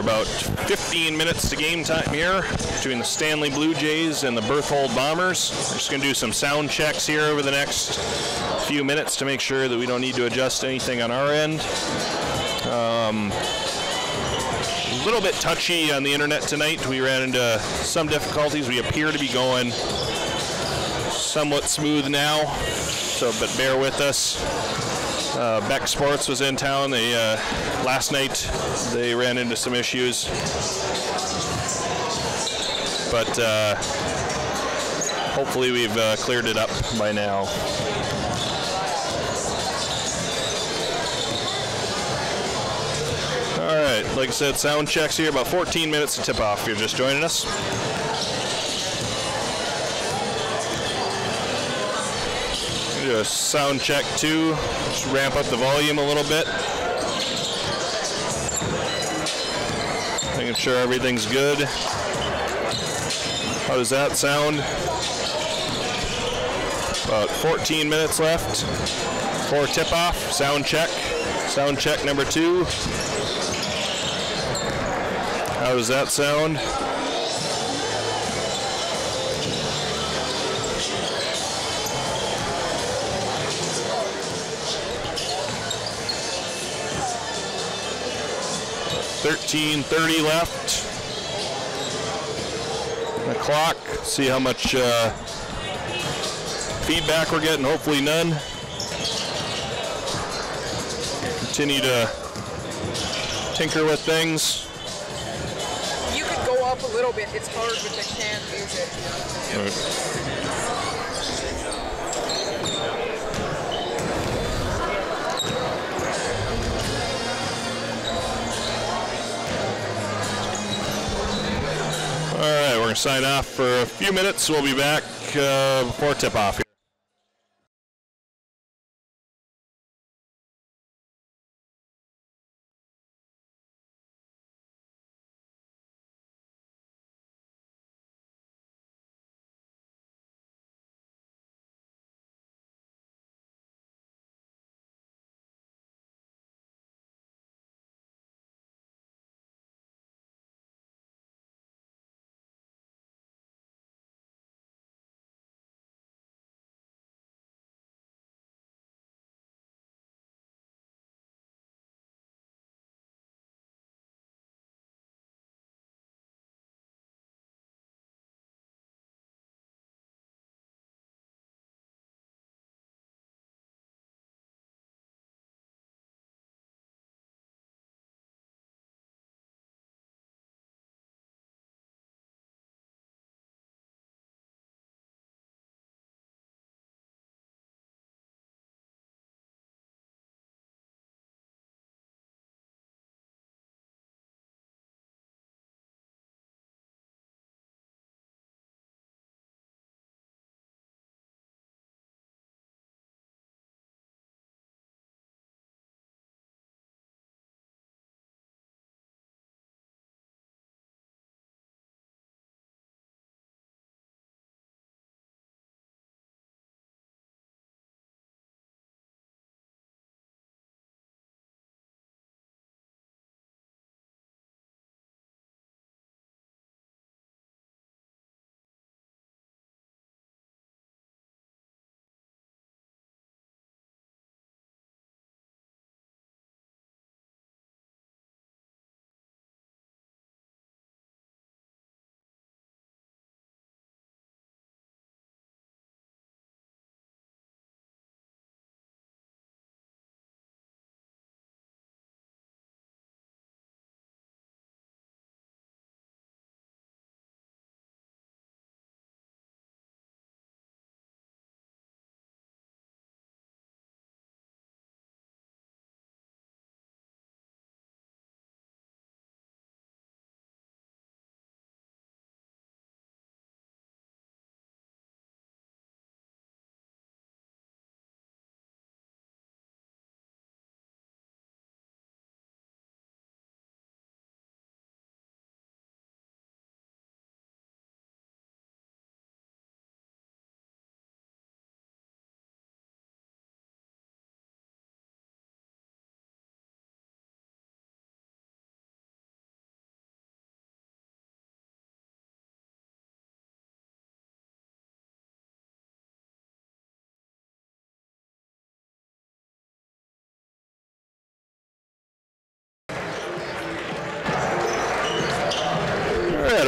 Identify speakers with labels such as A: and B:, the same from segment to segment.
A: about 15 minutes to game time here between the Stanley Blue Jays and the Berthold Bombers. We're just going to do some sound checks here over the next few minutes to make sure that we don't need to adjust anything on our end. A little bit touchy on the internet tonight. We ran into some difficulties. We appear to be going somewhat smooth now, but bear with us. Beck Sports was in town. Last night they ran into some issues, but hopefully we've cleared it up by now. All right, like I said, sound checks here, about 14 minutes to tip off if you're just joining us. Do a sound check too, just ramp up the volume a little bit. Making sure everything's good. How does that sound? About 14 minutes left for tip-off. Sound check. Sound check number 2. How does that sound? $13:30 left. The clock. See how much feedback we're getting. Hopefully none. Continue to tinker with things.
B: You could go up a little bit. It's hard with the canned music.
A: All right, we're going to sign off for a few minutes. We'll be back before tip-off.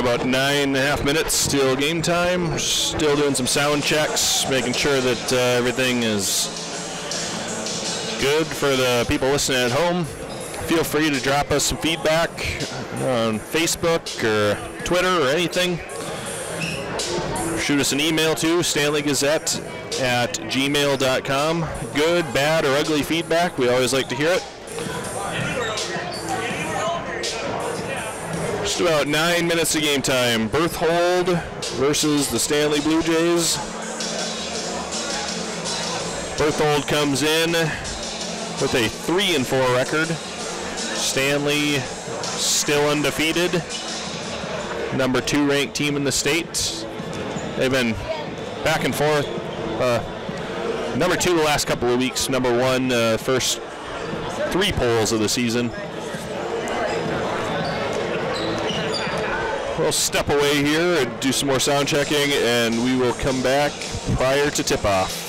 A: about 9.5 minutes till game time. Still doing some sound checks, making sure that everything is good for the people listening at home. Feel free to drop us some feedback on Facebook or Twitter or anything. Shoot us an email to stanleygazette@gmail.com. Good, bad, or ugly feedback. We always like to hear it. Just about 9 minutes of game time. Berthold versus the Stanley Blue Jays. Berthold comes in with a 3-4 record. Stanley still undefeated. Number 2 ranked team in the state. They've been back and forth. Number 2 the last couple of weeks. Number 1 first 3 polls of the season. We'll step away here and do some more sound checking, and we will come back prior to tip-off.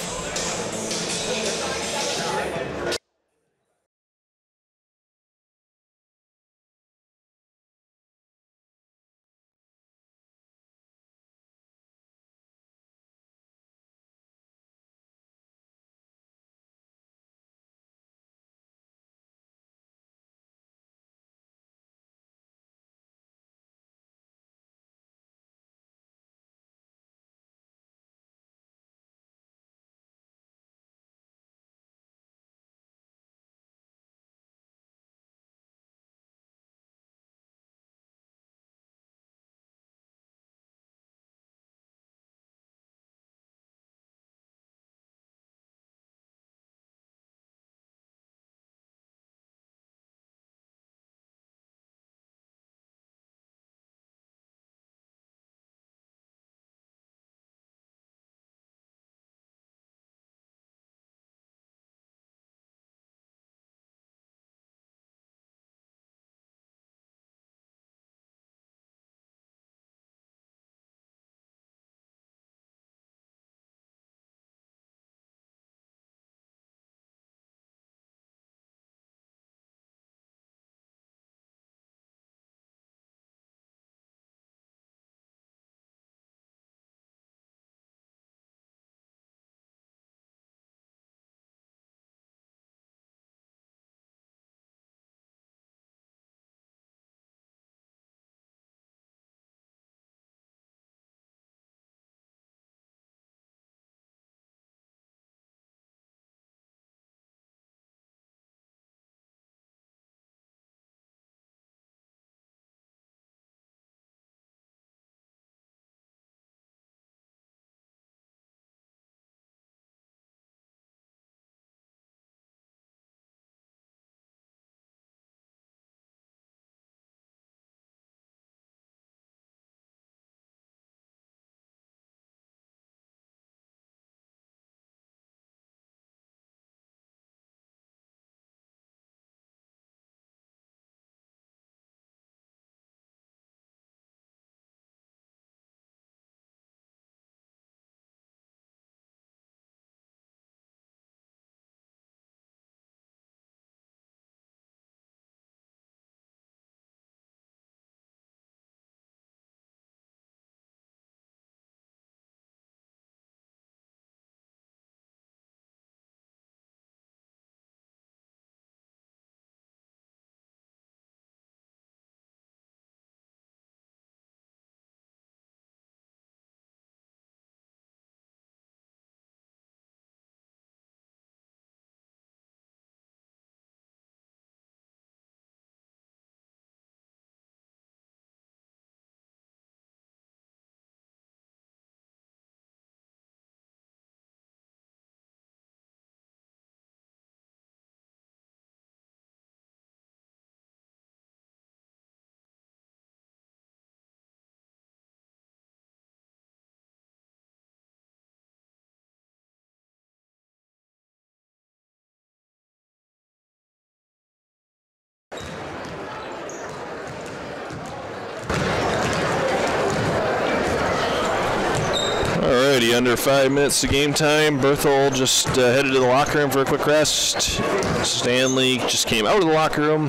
A: Alrighty, under 5 minutes to game time. Berthold just headed to the locker room for a quick rest. Stanley just came out of the locker room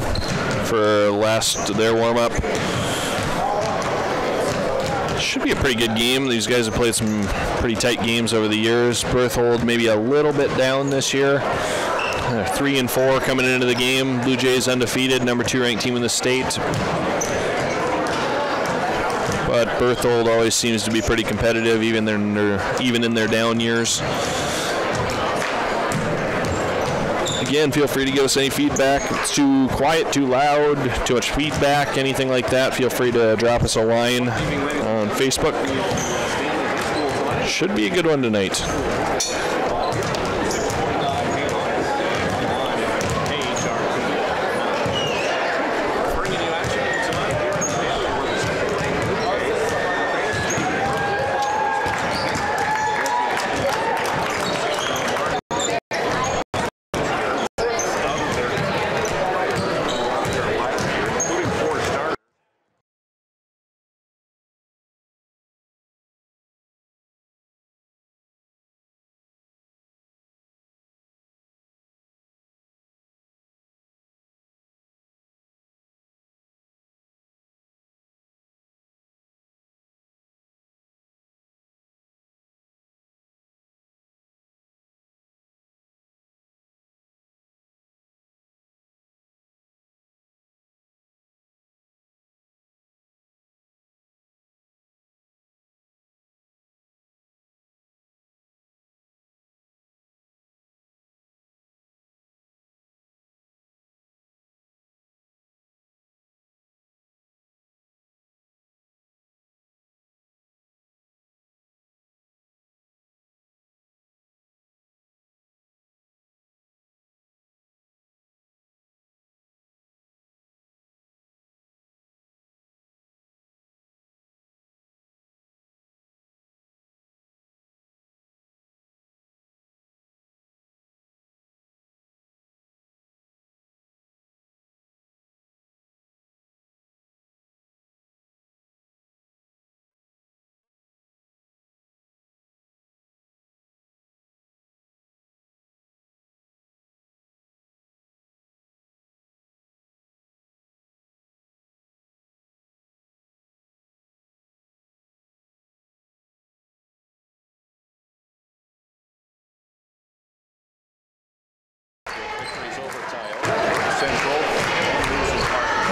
A: for their warm-up. Should be a pretty good game. These guys have played some pretty tight games over the years. Berthold maybe a little bit down this year. 3-4 coming into the game. Blue Jays undefeated, number 2 ranked team in the state. But Berthold always seems to be pretty competitive, even in their down years. Again, feel free to give us any feedback. If it's too quiet, too loud, too much feedback, anything like that, feel free to drop us a line on Facebook. Should be a good one tonight.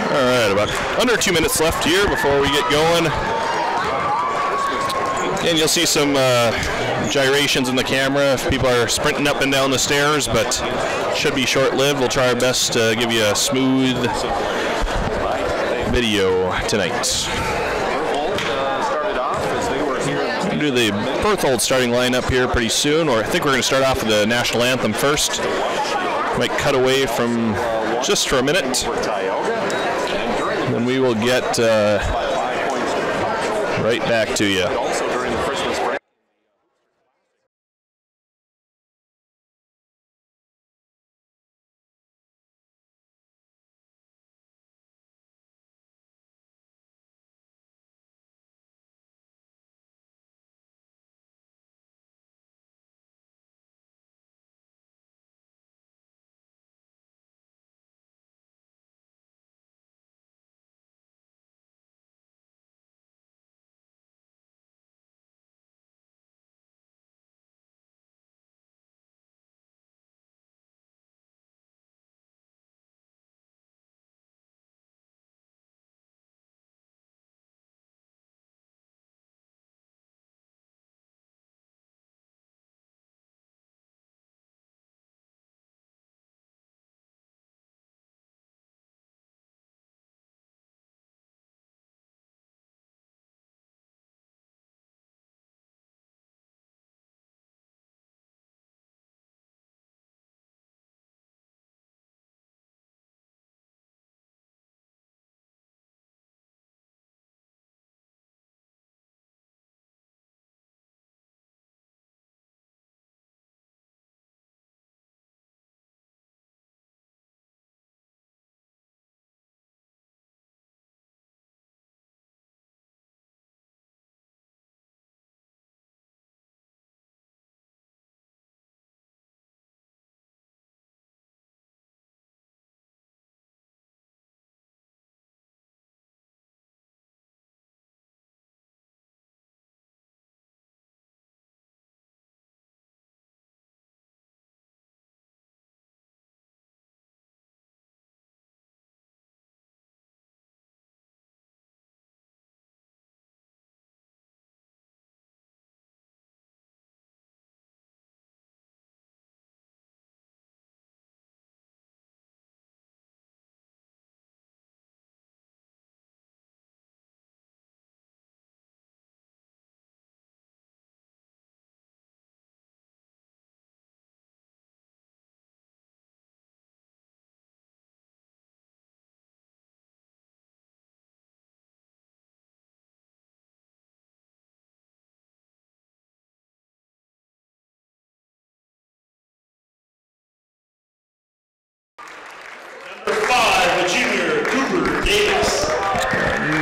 A: All right, about under 2 minutes left here before we get going. And you'll see some gyrations in the camera if people are sprinting up and down the stairs, but should be short-lived. We'll try our best to give you a smooth video tonight. We'll do the Berthold starting lineup here pretty soon, or I think we're going to start off with the national anthem first. Might cut away from just for a minute. Then we will get right back to you.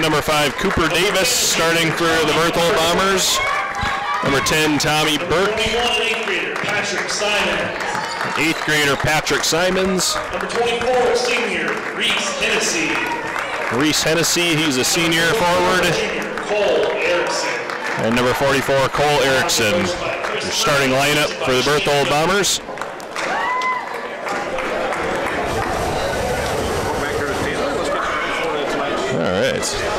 A: number 5, Cooper Davis, starting for the Berthold Bombers. Number 10, Tommy Burke.
C: 8th grader, Patrick Simons.
A: 8th grader, Patrick Simons.
C: Number 24, senior, Reese Hennessy.
A: Reese Hennessy, he's a senior forward.
C: Cole Erickson.
A: And number 44, Cole Erickson. Your starting lineup for the Berthold Bombers. All right.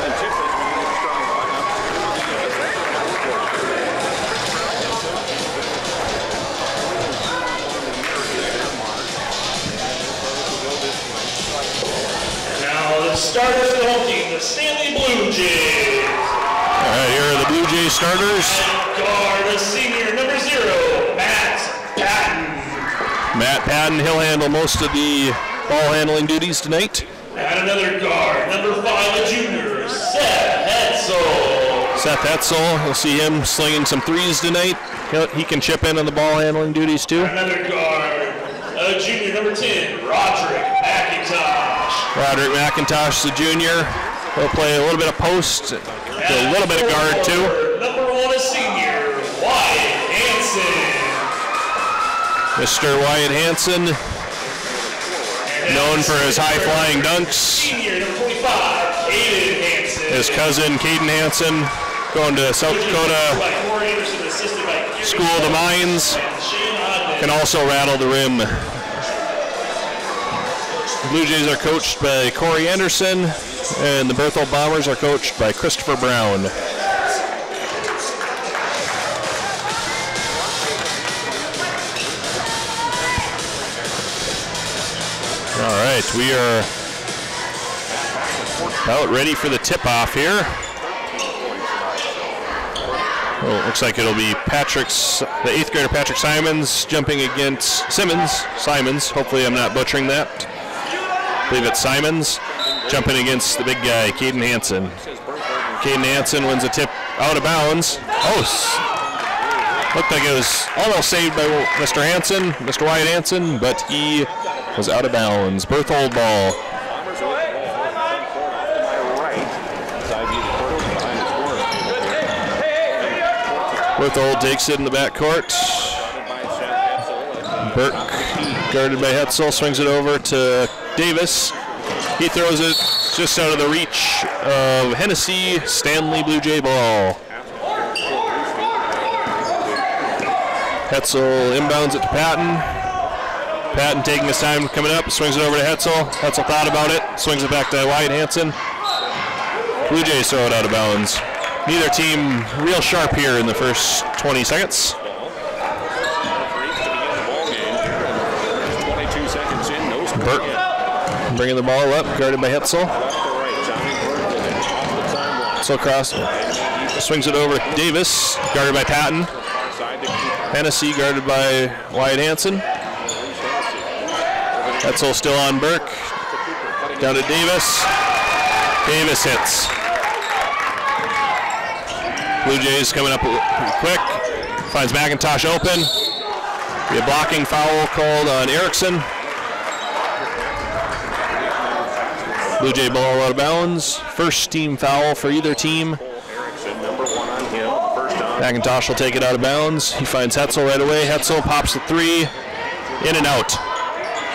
C: Starters for the home team, the Stanley Blue Jays.
A: All right, here are the Blue Jays starters.
C: And guard, the senior, number 0, Matt Patton.
A: Matt Patton, he'll handle most of the ball handling duties tonight.
C: And another guard, number 5, the junior, Seth Hetzel.
A: Seth Hetzel, you'll see him slinging some threes tonight. He can chip in on the ball handling duties too.
C: Another guard, junior, number 10, Roderick McIntosh.
A: Roderick McIntosh, the junior. He'll play a little bit of post, a little bit of guard too.
C: Number 1, a senior, Wyatt Hansen.
A: Mr. Wyatt Hansen, known for his high-flying dunks.
C: Senior, number 25, Aiden Hansen.
A: His cousin, Caden Hansen, going to South Dakota School of the Mines. Can also rattle the rim. The Blue Jays are coached by Corey Anderson, and the Berthold Bombers are coached by Christopher Brown. All right, we are about ready for the tip-off here. Well, it looks like it'll be the 8th grader Patrick Simons jumping against Simons. Hopefully I'm not butchering that. I believe it's Simons jumping against the big guy, Caden Hansen. Caden Hansen wins a tip out of bounds. Oh, looked like it was almost saved by Mr. Hansen, Mr. Wyatt Hansen, but he was out of bounds. Berthold ball. Berthold takes it in the backcourt. Burke, guarded by Hetzel, swings it over to Davis. He throws it just out of the reach of Hennessy. Stanley Blue Jay ball. Hetzel inbounds it to Patton. Patton taking his time coming up, swings it over to Hetzel. Hetzel thought about it, swings it back to Wyatt Hansen. Blue Jays throw it out of bounds. Neither team real sharp here in the first 20 seconds. Burke bringing the ball up, guarded by Hetzel. Hetzel cross, swings it over to Davis, guarded by Patton. Hennessy guarded by Wyatt Hansen. Hetzel still on Burke. Down to Davis. Davis hits. Blue Jays coming up quick. Finds McIntosh open. Be a blocking foul called on Erickson. Blue Jay ball out of bounds. First team foul for either team. McIntosh will take it out of bounds. He finds Hetzel right away. Hetzel pops the 3. In and out.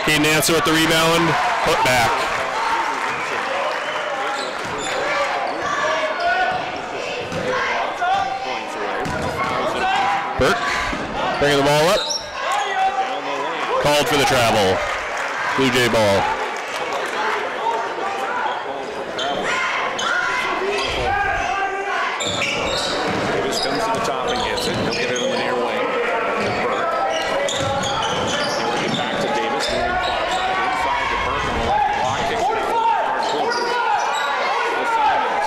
A: Caden Hansen with the rebound. Put back. Burke bringing the ball up. Called for the travel. Blue Jay ball.
D: Davis comes to the top and gets it. He'll get it on the near wing. Burke. He'll get back to Davis, moving far side. Inside to Burke on the left block. Kicks it out.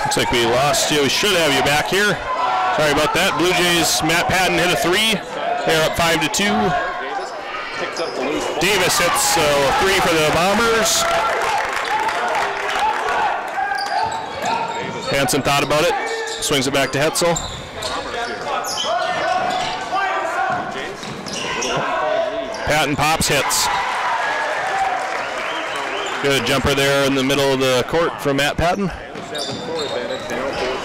A: Looks like we lost you. We should have you back here. Sorry about that. Blue Jays, Matt Patton hit a 3. They're up 5-2. Davis hits a 3 for the Bombers. Hansen thought about it. Swings it back to Hetzel. Patton pops, hits. Good jumper there in the middle of the court from Matt Patton.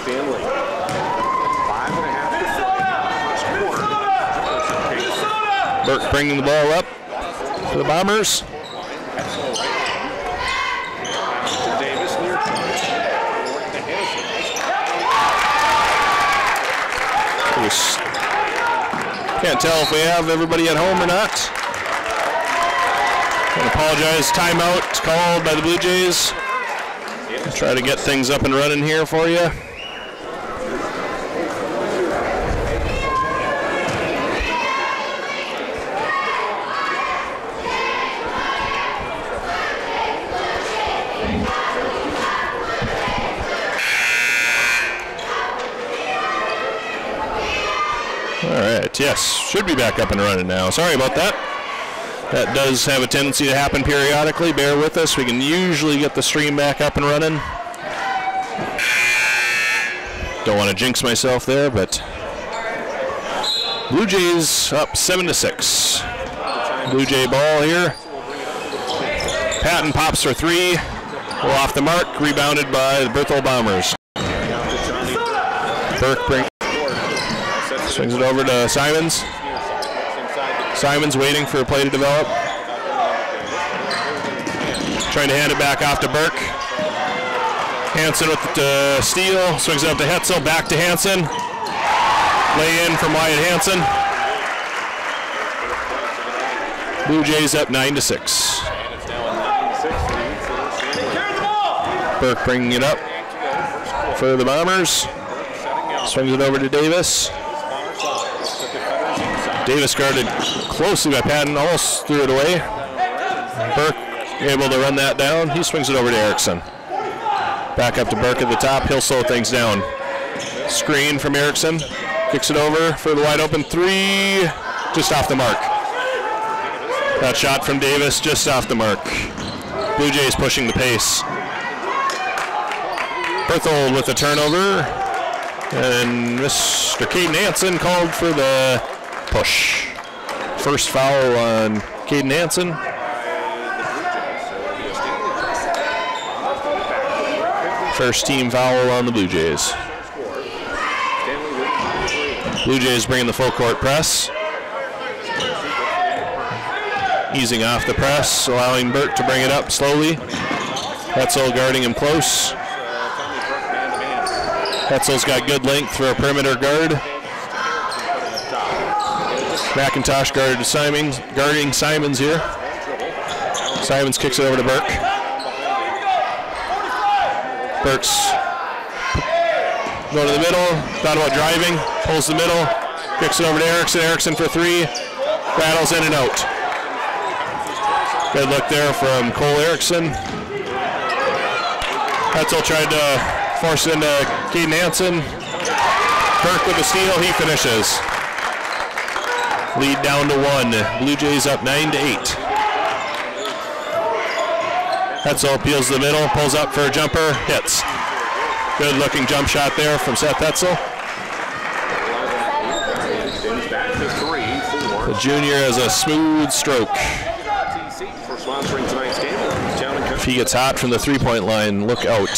D: Stanley. 5.5 to 4. First quarter.
A: Burke bringing the ball up for the Bombers.
D: Davis near
A: can't tell if we have everybody at home or not. I apologize. Timeout called by the Blue Jays. Try to get things up and running here for you. All right, yes, should be back up and running now. Sorry about that. That does have a tendency to happen periodically. Bear with us. We can usually get the stream back up and running. Don't want to jinx myself there, but Blue Jays up 7-6. Blue Jay ball here. Patton pops for 3. Well, off the mark, rebounded by the Berthold Bombers. Burke swings it over to Simons. Simons waiting for a play to develop. Trying to hand it back off to Burke. Hansen with the steal. Swings it up to Hetzel. Back to Hansen. Lay in from Wyatt Hansen. Blue Jays up 9-6. Burke bringing it up for the Bombers. Swings it over to Davis. Davis guarded closely by Patton, almost threw it away. Burke able to run that down. He swings it over to Erickson. Back up to Burke at the top. He'll slow things down. Screen from Erickson. Kicks it over for the wide open 3. Just off the mark. That shot from Davis just off the mark. Blue Jays pushing the pace. Berthold with the turnover. And Mr. Caden Hansen called for the push. First foul on Caden Hansen. First team foul on the Blue Jays. Blue Jays bringing the full court press. Easing off the press, allowing Burke to bring it up slowly. Hetzel guarding him close. Hetzel's got good length for a perimeter guard. McIntosh guarded to Simons, guarding Simons here. Simons kicks it over to Burke. Burke's going to the middle, thought about driving, pulls the middle, kicks it over to Erickson. Erickson for 3, rattles in and out. Good look there from Cole Erickson. Hetzel tried to force it into Caden Hansen. Burke with the steal, he finishes. Lead down to 1. Blue Jays up 9-8. Hetzel peels the middle, pulls up for a jumper, hits. Good looking jump shot there from Seth Hetzel. The junior has a smooth stroke. If he gets hot from the 3-point line, look out.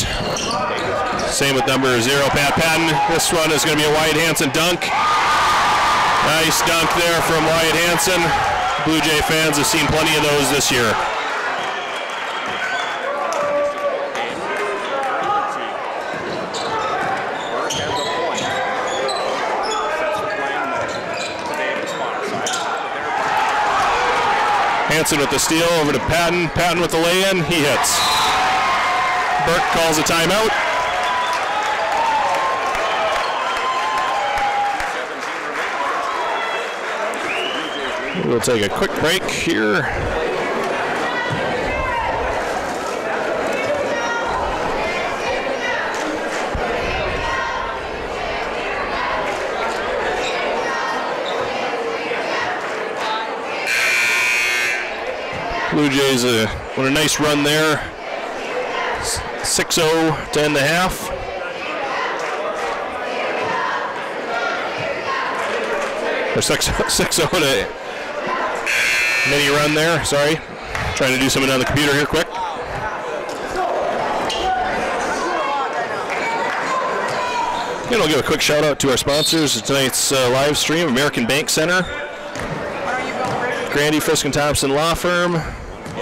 A: Same with number 0, Pat Patton. This one is going to be a Wyatt Hansen dunk. Nice dunk there from Wyatt Hansen. Blue Jay fans have seen plenty of those this year. Hansen with the steal over to Patton. Patton with the lay-in. He hits. Burke calls a timeout. We'll take a quick break here. Blue Jays on a nice run there. 6-0 to end the half. Or 6-0 to mini run there, sorry. Trying to do something on the computer here quick. And we'll give a quick shout out to our sponsors of tonight's live stream: American Bank Center, Grandy Frisk and Thompson Law Firm,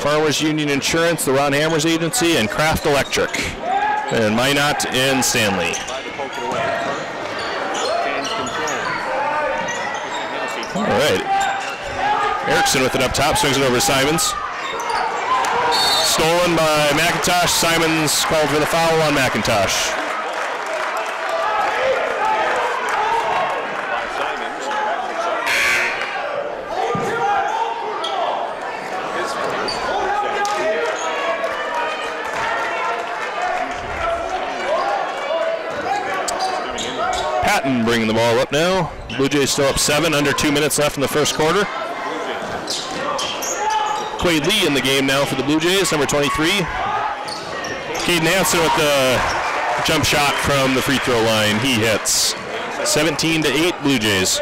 A: Farmers Union Insurance, the Ron Hammers Agency, and Kraft Electric, and Minot and Stanley. All right. Erickson with it up top, swings it over to Simons. Stolen by McIntosh. Simons called for the foul on McIntosh. Patton bringing the ball up now. Blue Jays still up 7, under 2 minutes left in the first quarter. Quade Lee in the game now for the Blue Jays, number 23. Caden Hansen with the jump shot from the free throw line. He hits. 17-8 Blue Jays.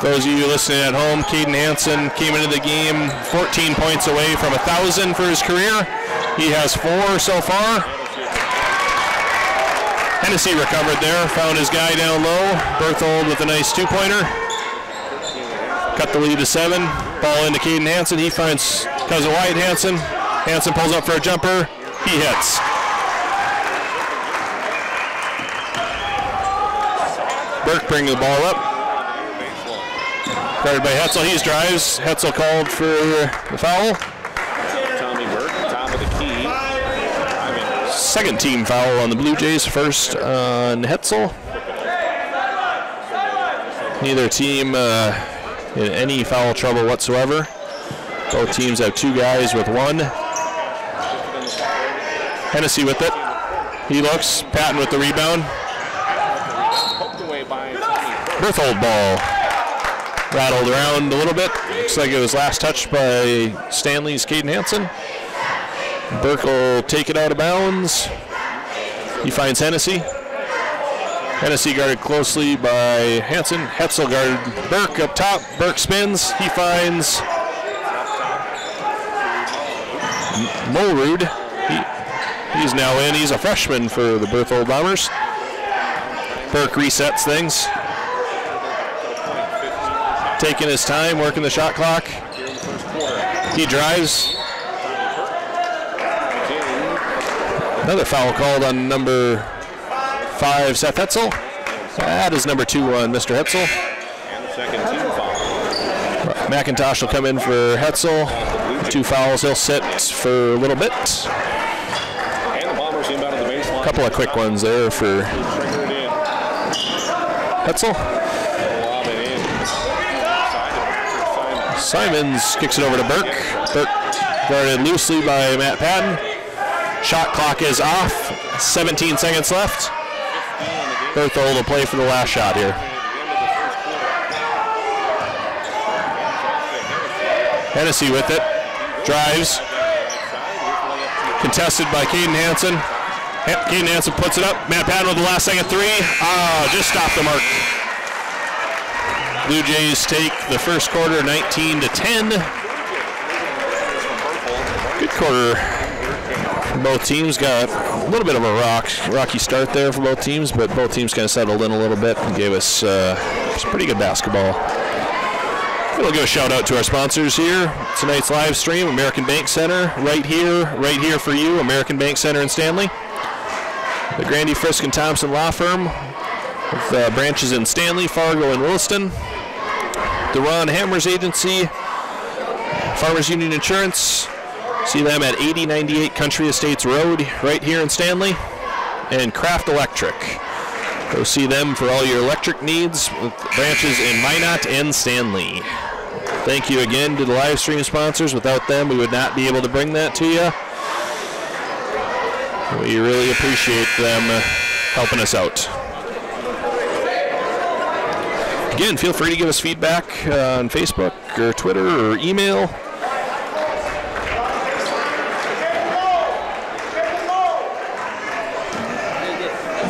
A: Those of you listening at home, Caden Hansen came into the game 14 points away from 1,000 for his career. He has 4 so far. Hennessy recovered there, found his guy down low. Berthold with a nice two-pointer. Cut the lead to 7. Ball into Caden Hansen. He finds cousin Wyatt Hansen. Hansen pulls up for a jumper. He hits. Burke bringing the ball up. Guarded by Hetzel. He drives. Hetzel called for the foul.
D: Tommy Burke, top of the key.
A: Second team foul on the Blue Jays. First on Hetzel. Neither team in any foul trouble whatsoever. Both teams have 2 guys with 1. Hennessy with it. He looks. Patton with the rebound. Berthold ball. Rattled around a little bit. Looks like it was last touched by Stanley's Caden Hansen. Burke will take it out of bounds. He finds Hennessy. Hennessy guarded closely by Hansen. Hetzel guarded Burke up top. Burke spins. He finds Mulrud. He's now in. He's a freshman for the Berthold Bombers. Burke resets things. Taking his time, working the shot clock. He drives. Another foul called on number 5, Seth Hetzel. That is number 2 on Mr. Hetzel.
D: And the second team foul.
A: McIntosh will come in for Hetzel. 2 fouls. He'll sit for a little bit.
D: And the Bombers inbound to the baseline.
A: A couple of quick ones there for Hetzel. Simons kicks it over to Burke. Burke guarded loosely by Matt Patton. Shot clock is off. 17 seconds left. Berthold will play for the last shot here. Hennessy with it. Drives. Contested by Caden Hansen. Caden Hansen puts it up. Matt Patton with the last second 3. Just stopped the mark. Blue Jays take the first quarter 19-10. Good quarter for both teams. Got a little bit of a rocky start there for both teams, but both teams kind of settled in a little bit and gave us some pretty good basketball. We'll give a shout out to our sponsors here. Tonight's live stream, American Bank Center, right here for you, American Bank Center in Stanley. The Grandy Frisk and Thompson Law Firm with branches in Stanley, Fargo, and Williston. The Ron Hammers Agency, Farmers Union Insurance. See them at 8098 Country Estates Road, right here in Stanley. And Kraft Electric. Go see them for all your electric needs with branches in Minot and Stanley. Thank you again to the live stream sponsors. Without them, we would not be able to bring that to you. We really appreciate them helping us out. Again, feel free to give us feedback on Facebook or Twitter or email.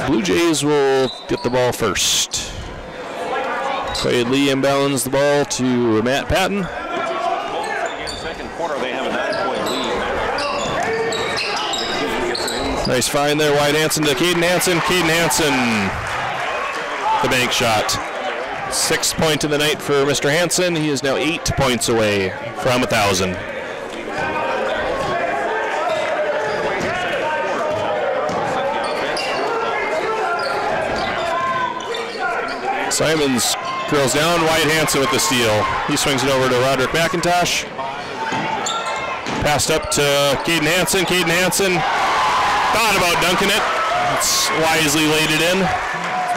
A: Blue Jays will get the ball first. Quade Lee inbounds the ball to Matt Patton.
D: Second quarter, they have a 9-point lead.
A: Nice find there, Wyatt Hansen to Caden Hansen. Caden Hansen, the bank shot. 6th point of the night for Mr. Hansen. He is now 8 points away from 1,000. Simons curls down. Wyatt Hansen with the steal. He swings it over to Roderick McIntosh. Passed up to Caden Hansen. Caden Hansen thought about dunking it. It's wisely laid it in.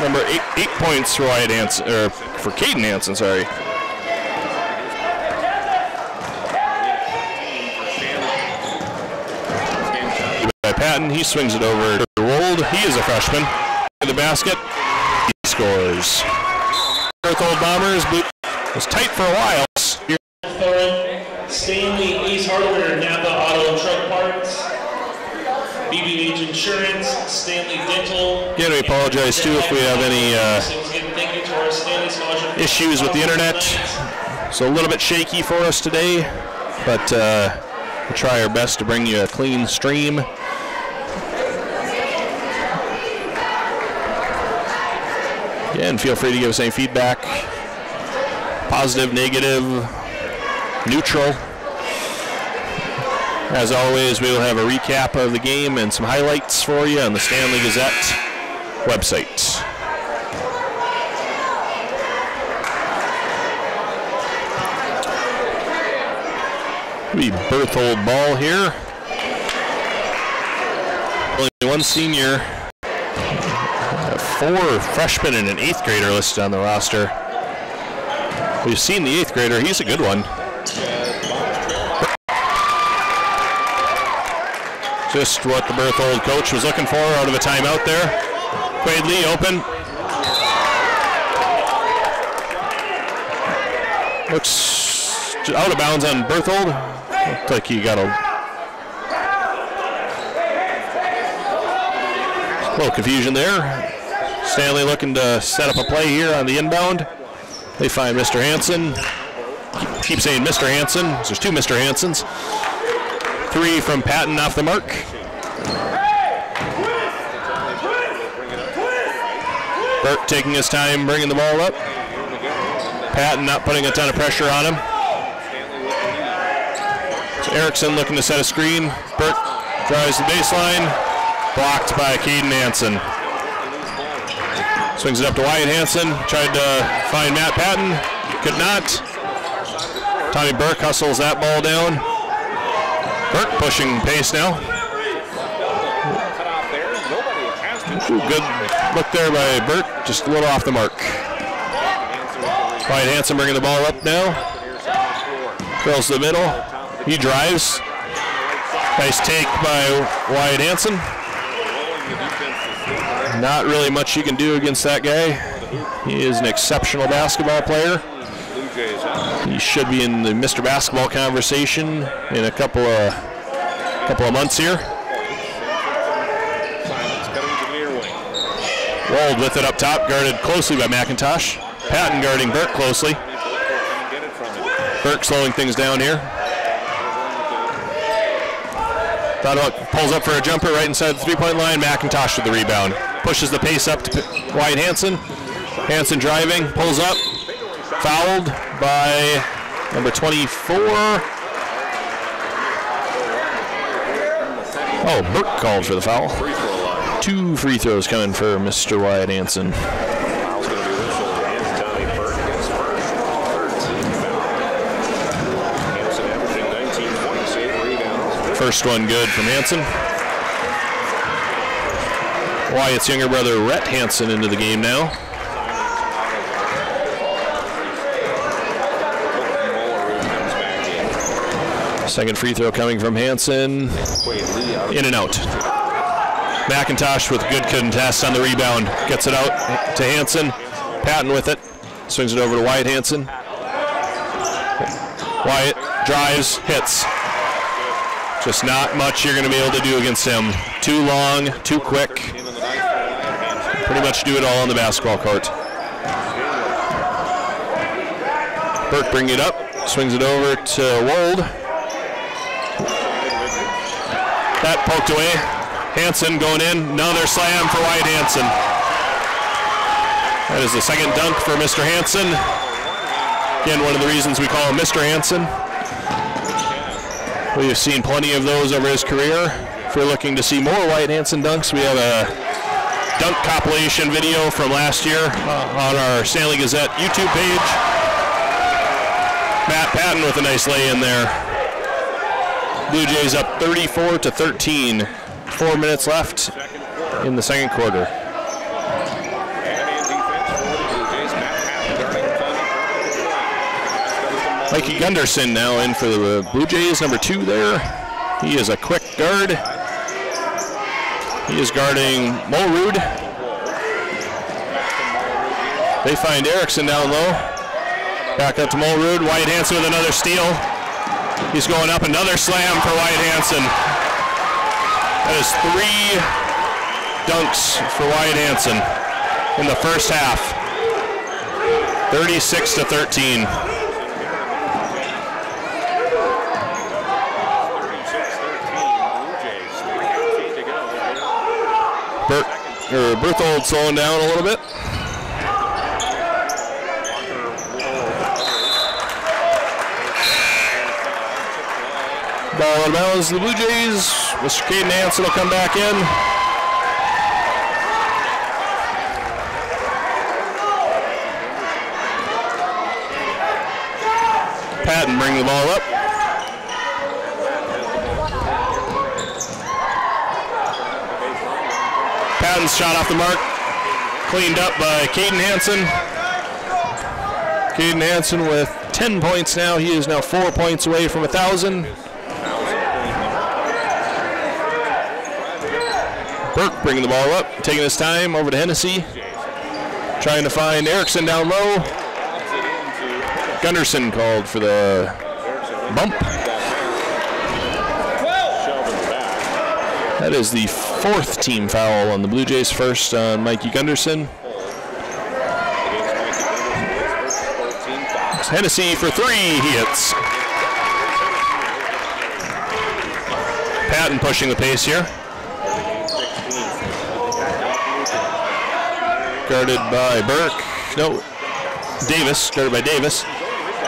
A: Number 8 points for Wyatt Hansen, or for Caden Hansen, sorry. By Patton, he swings it over to Wold. He is a freshman. In the basket, he scores. Berthold Bombers was tight for a while.
C: Stanley, Ace Hardware, Napa Auto and Truck Parts, BBH Insurance, Stanley Dental.
A: Again, we apologize too if we have any issues with the internet. So a little bit shaky for us today, but we'll try our best to bring you a clean stream. Again, feel free to give us any feedback, positive, negative, neutral. As always, we will have a recap of the game and some highlights for you on the Stanley Gazette website. We Berthold ball here. Only one senior, 4 freshmen and an 8th grader listed on the roster. We've seen the 8th grader, he's a good one. Just what the Berthold coach was looking for out of a timeout there. Quade Lee open. Looks out of bounds on Berthold. Looks like he got a little confusion there. Stanley looking to set up a play here on the inbound. They find Mr. Hansen. Keep saying Mr. Hansen. There's 2 Mr. Hansens. 3 from Patton off the mark. Burt taking his time bringing the ball up. Patton not putting a ton of pressure on him. So Erickson looking to set a screen. Burt drives the baseline. Blocked by Caden Hansen. Swings it up to Wyatt Hansen. Tried to find Matt Patton. Could not. Tommy Burke hustles that ball down. Burke pushing pace now. Ooh, good look there by Burke, just a little off the mark. Wyatt Hansen bringing the ball up now. Curls to the middle. He drives. Nice take by Wyatt Hansen. Not really much you can do against that guy. He is an exceptional basketball player. He should be in the Mr. Basketball conversation in a couple of months here. Wold with it up top, guarded closely by McIntosh. Patton guarding Burke closely. Burke slowing things down here. Thought about, pulls up for a jumper right inside the 3-point line. McIntosh with the rebound. Pushes the pace up to Wyatt Hansen. Hansen driving, pulls up. Fouled by number 24. Oh, Burke called for the foul. 2 free throws coming for Mr. Wyatt Hansen. First one good from Hansen. Wyatt's younger brother, Rhett Hansen, into the game now. Second free throw coming from Hansen. In and out. McIntosh with good contest on the rebound. Gets it out to Hansen. Patton with it. Swings it over to Wyatt Hansen. Wyatt drives, hits. Just not much you're going to be able to do against him. Too long, too quick. Pretty much do it all on the basketball court. Burke bringing it up. Swings it over to Wold. That poked away. Hansen going in, another slam for Wyatt Hansen. That is the second dunk for Mr. Hansen. Again, one of the reasons we call him Mr. Hansen. We have seen plenty of those over his career. If we're looking to see more Wyatt Hansen dunks, we have a dunk compilation video from last year on our Stanley Gazette YouTube page. Matt Patton with a nice lay in there. Blue Jays up 34-13. 4 minutes left in the second quarter. Mikey Gunderson now in for the Blue Jays, number 2 there. He is a quick guard. He is guarding Mulrood. They find Erickson down low. Back up to Mulrood. Wyatt Hansen with another steal. He's going up, another slam for Wyatt Hansen. That is 3 dunks for Wyatt Hansen in the first half. 36-13. Berthold slowing down a little bit. Ball out of bounds. The Blue Jays. Mr. Caden Hansen will come back in. Patton bring the ball up. Patton's shot off the mark. Cleaned up by Caden Hansen. Caden Hansen with 10 points now. He is now 4 points away from 1,000. Burke bringing the ball up, taking his time over to Hennessy. Trying to find Erickson down low. Gunderson called for the bump. That is the 4th team foul on the Blue Jays, first on Mikey Gunderson. Hennessy for 3, he hits. Patton pushing the pace here. Guarded by Burke. No, Davis, guarded by Davis.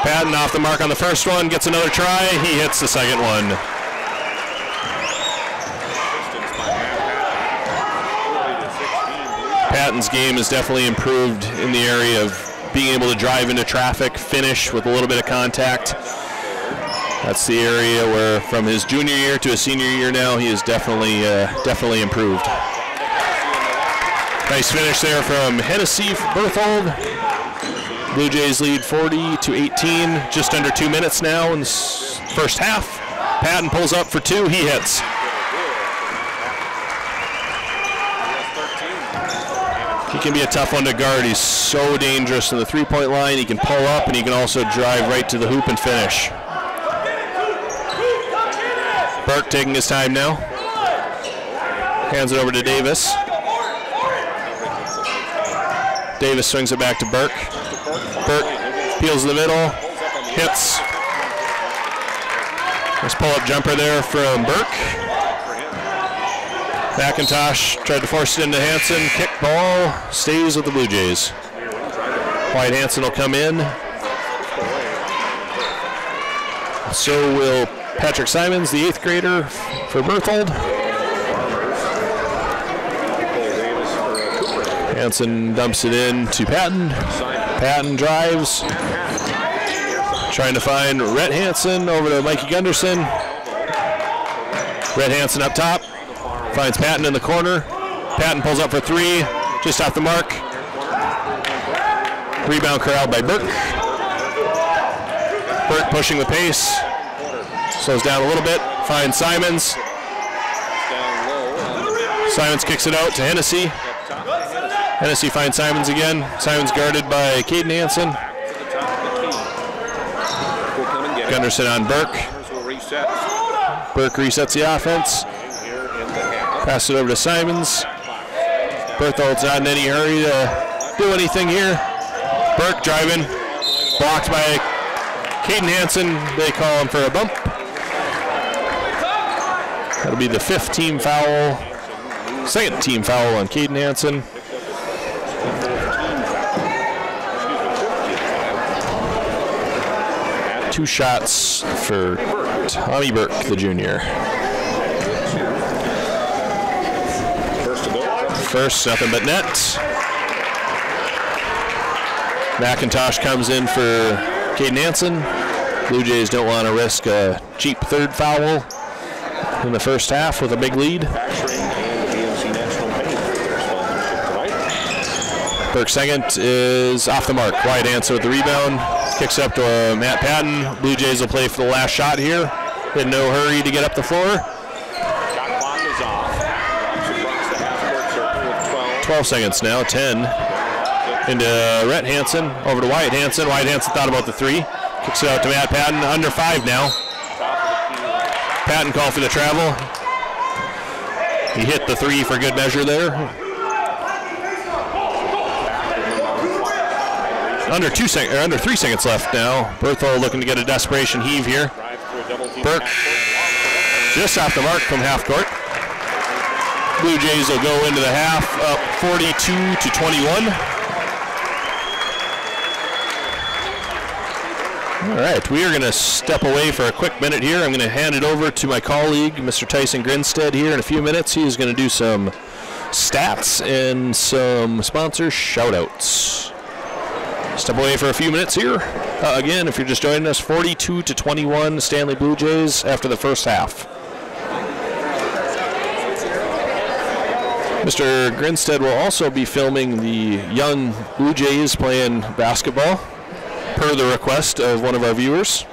A: Patton off the mark on the first one, gets another try. He hits the second one. Patton's game has definitely improved in the area of being able to drive into traffic, finish with a little bit of contact. That's the area where, from his junior year to his senior year now, he has definitely improved. Nice finish there from Hennessy for Berthold. Blue Jays lead 40-18, just under 2 minutes now in the first half. Patton pulls up for 2, he hits. He can be a tough one to guard. He's so dangerous in the three-point line. He can pull up and he can also drive right to the hoop and finish. Burke taking his time now. Hands it over to Davis. Davis swings it back to Burke. Burke peels the middle, hits. Nice pull-up jumper there from Burke. McIntosh tried to force it into Hansen. Kick ball, stays with the Blue Jays. Wyatt Hansen will come in. So will Patrick Simons, the 8th grader for Berthold. Hansen dumps it in to Patton. Patton drives. Trying to find Rhett Hansen over to Mikey Gunderson. Rhett Hansen up top. Finds Patton in the corner. Patton pulls up for 3. Just off the mark. Rebound corralled by Burke. Burke pushing the pace. Slows down a little bit. Finds Simons. Simons kicks it out to Hennessy. Hennessy finds Simons again. Simons guarded by Caden Hansen. Gunderson on Burke. Burke resets the offense. Pass it over to Simons. Berthold's not in any hurry to do anything here. Burke driving. Blocked by Caden Hansen. They call him for a bump. That'll be the 5th team foul Second team foul on Caden Hansen. Two shots for Tommy Burke, the junior. First, nothing but net. McIntosh comes in for Caden Hansen. Blue Jays don't want to risk a cheap third foul in the first half with a big lead. Burke's second is off the mark. Wyatt Hansen with the rebound. Kicks up to Matt Patton. Blue Jays will play for the last shot here. In no hurry to get up the floor.
D: Shot clock is off. Across the half-court circle with
A: 12 seconds now, 10. Into Rhett Hansen, over to Wyatt Hansen. Wyatt Hansen thought about the three. Kicks it out to Matt Patton, under 5 now. Patton called for the travel. He hit the three for good measure there. Under 3 seconds left now. Berthold looking to get a desperation heave here. Burke just off the mark from half court. Blue Jays will go into the half up 42-21. All right, we are going to step away for a quick minute here. I'm going to hand it over to my colleague, Mr. Tyson Grinstead, here in a few minutes. He is going to do some stats and some sponsor shout-outs. Step away for a few minutes here. Again, if you're just joining us, 42-21 Stanley Blue Jays after the first half. Mr. Grinstead will also be filming the young Blue Jays playing basketball, per the request of one of our viewers.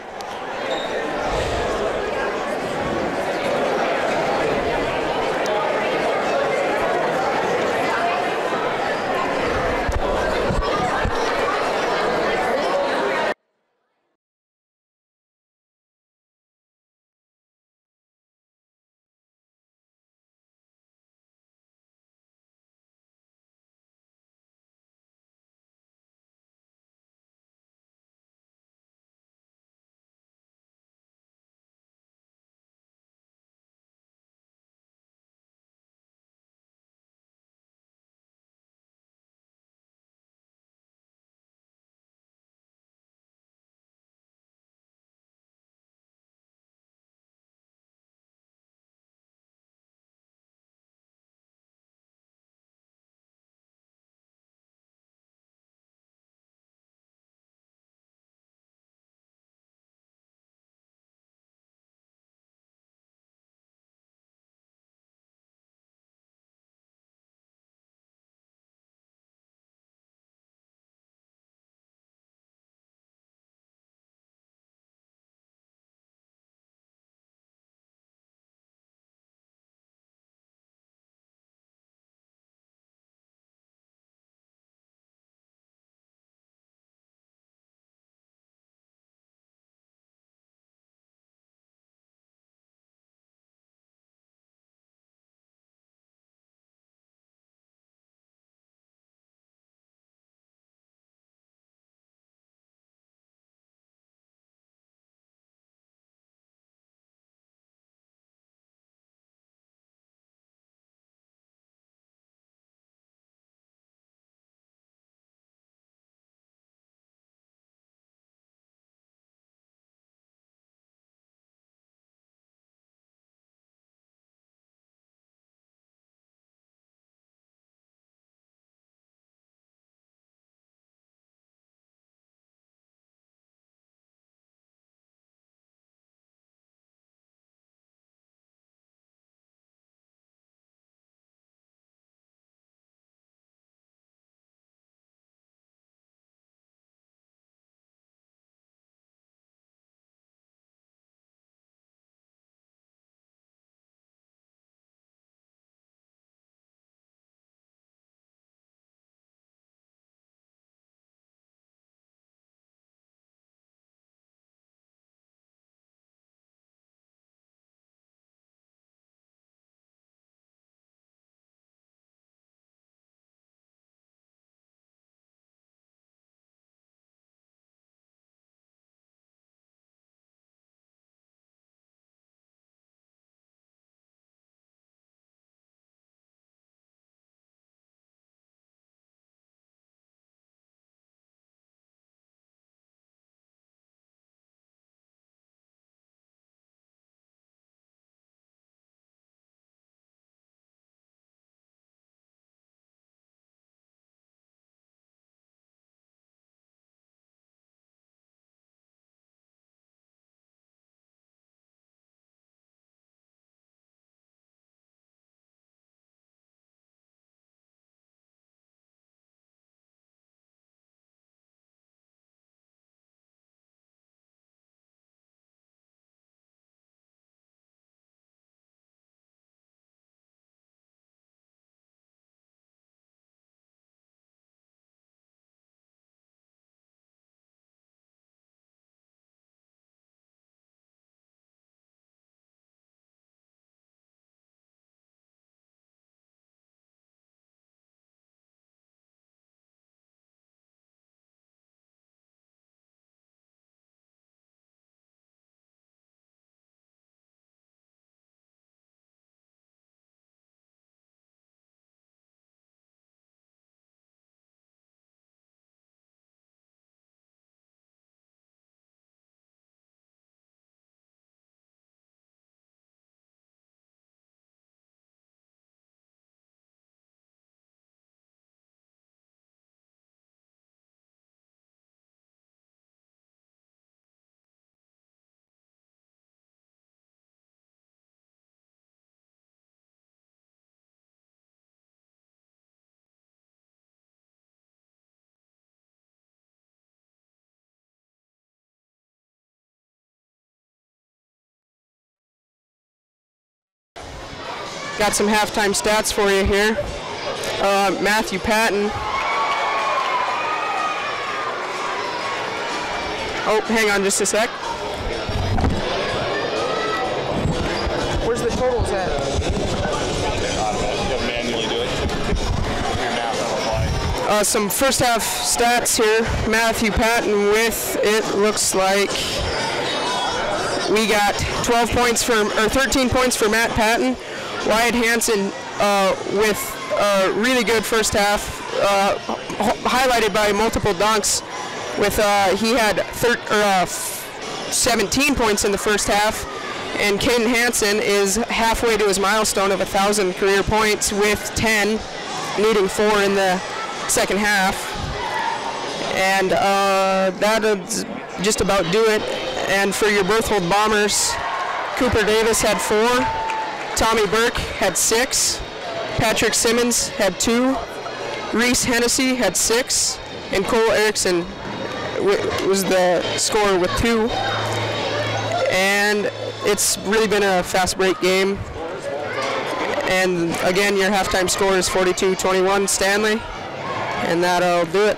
E: got some halftime stats for you here. Matthew Patton. Oh, hang on just a sec. Where's the totals at?
D: Manually do it.
E: Some first half stats here. Matthew Patton with, it looks like we got 12 points or 13 points for Matt Patton. Wyatt Hansen with a really good first half, highlighted by multiple dunks. With he had 17 points in the first half, and Caden Hansen is halfway to his milestone of 1,000 career points with 10, needing 4 in the second half. And that'll just about do it. And for your Berthold Bombers, Cooper Davis had 4, Tommy Burke had 6, Patrick Simmons had 2, Reese Hennessy had 6, and Cole Erickson was the scorer with 2. And it's really been a fast break game. And again, your halftime score is 42-21 Stanley, and that'll do it.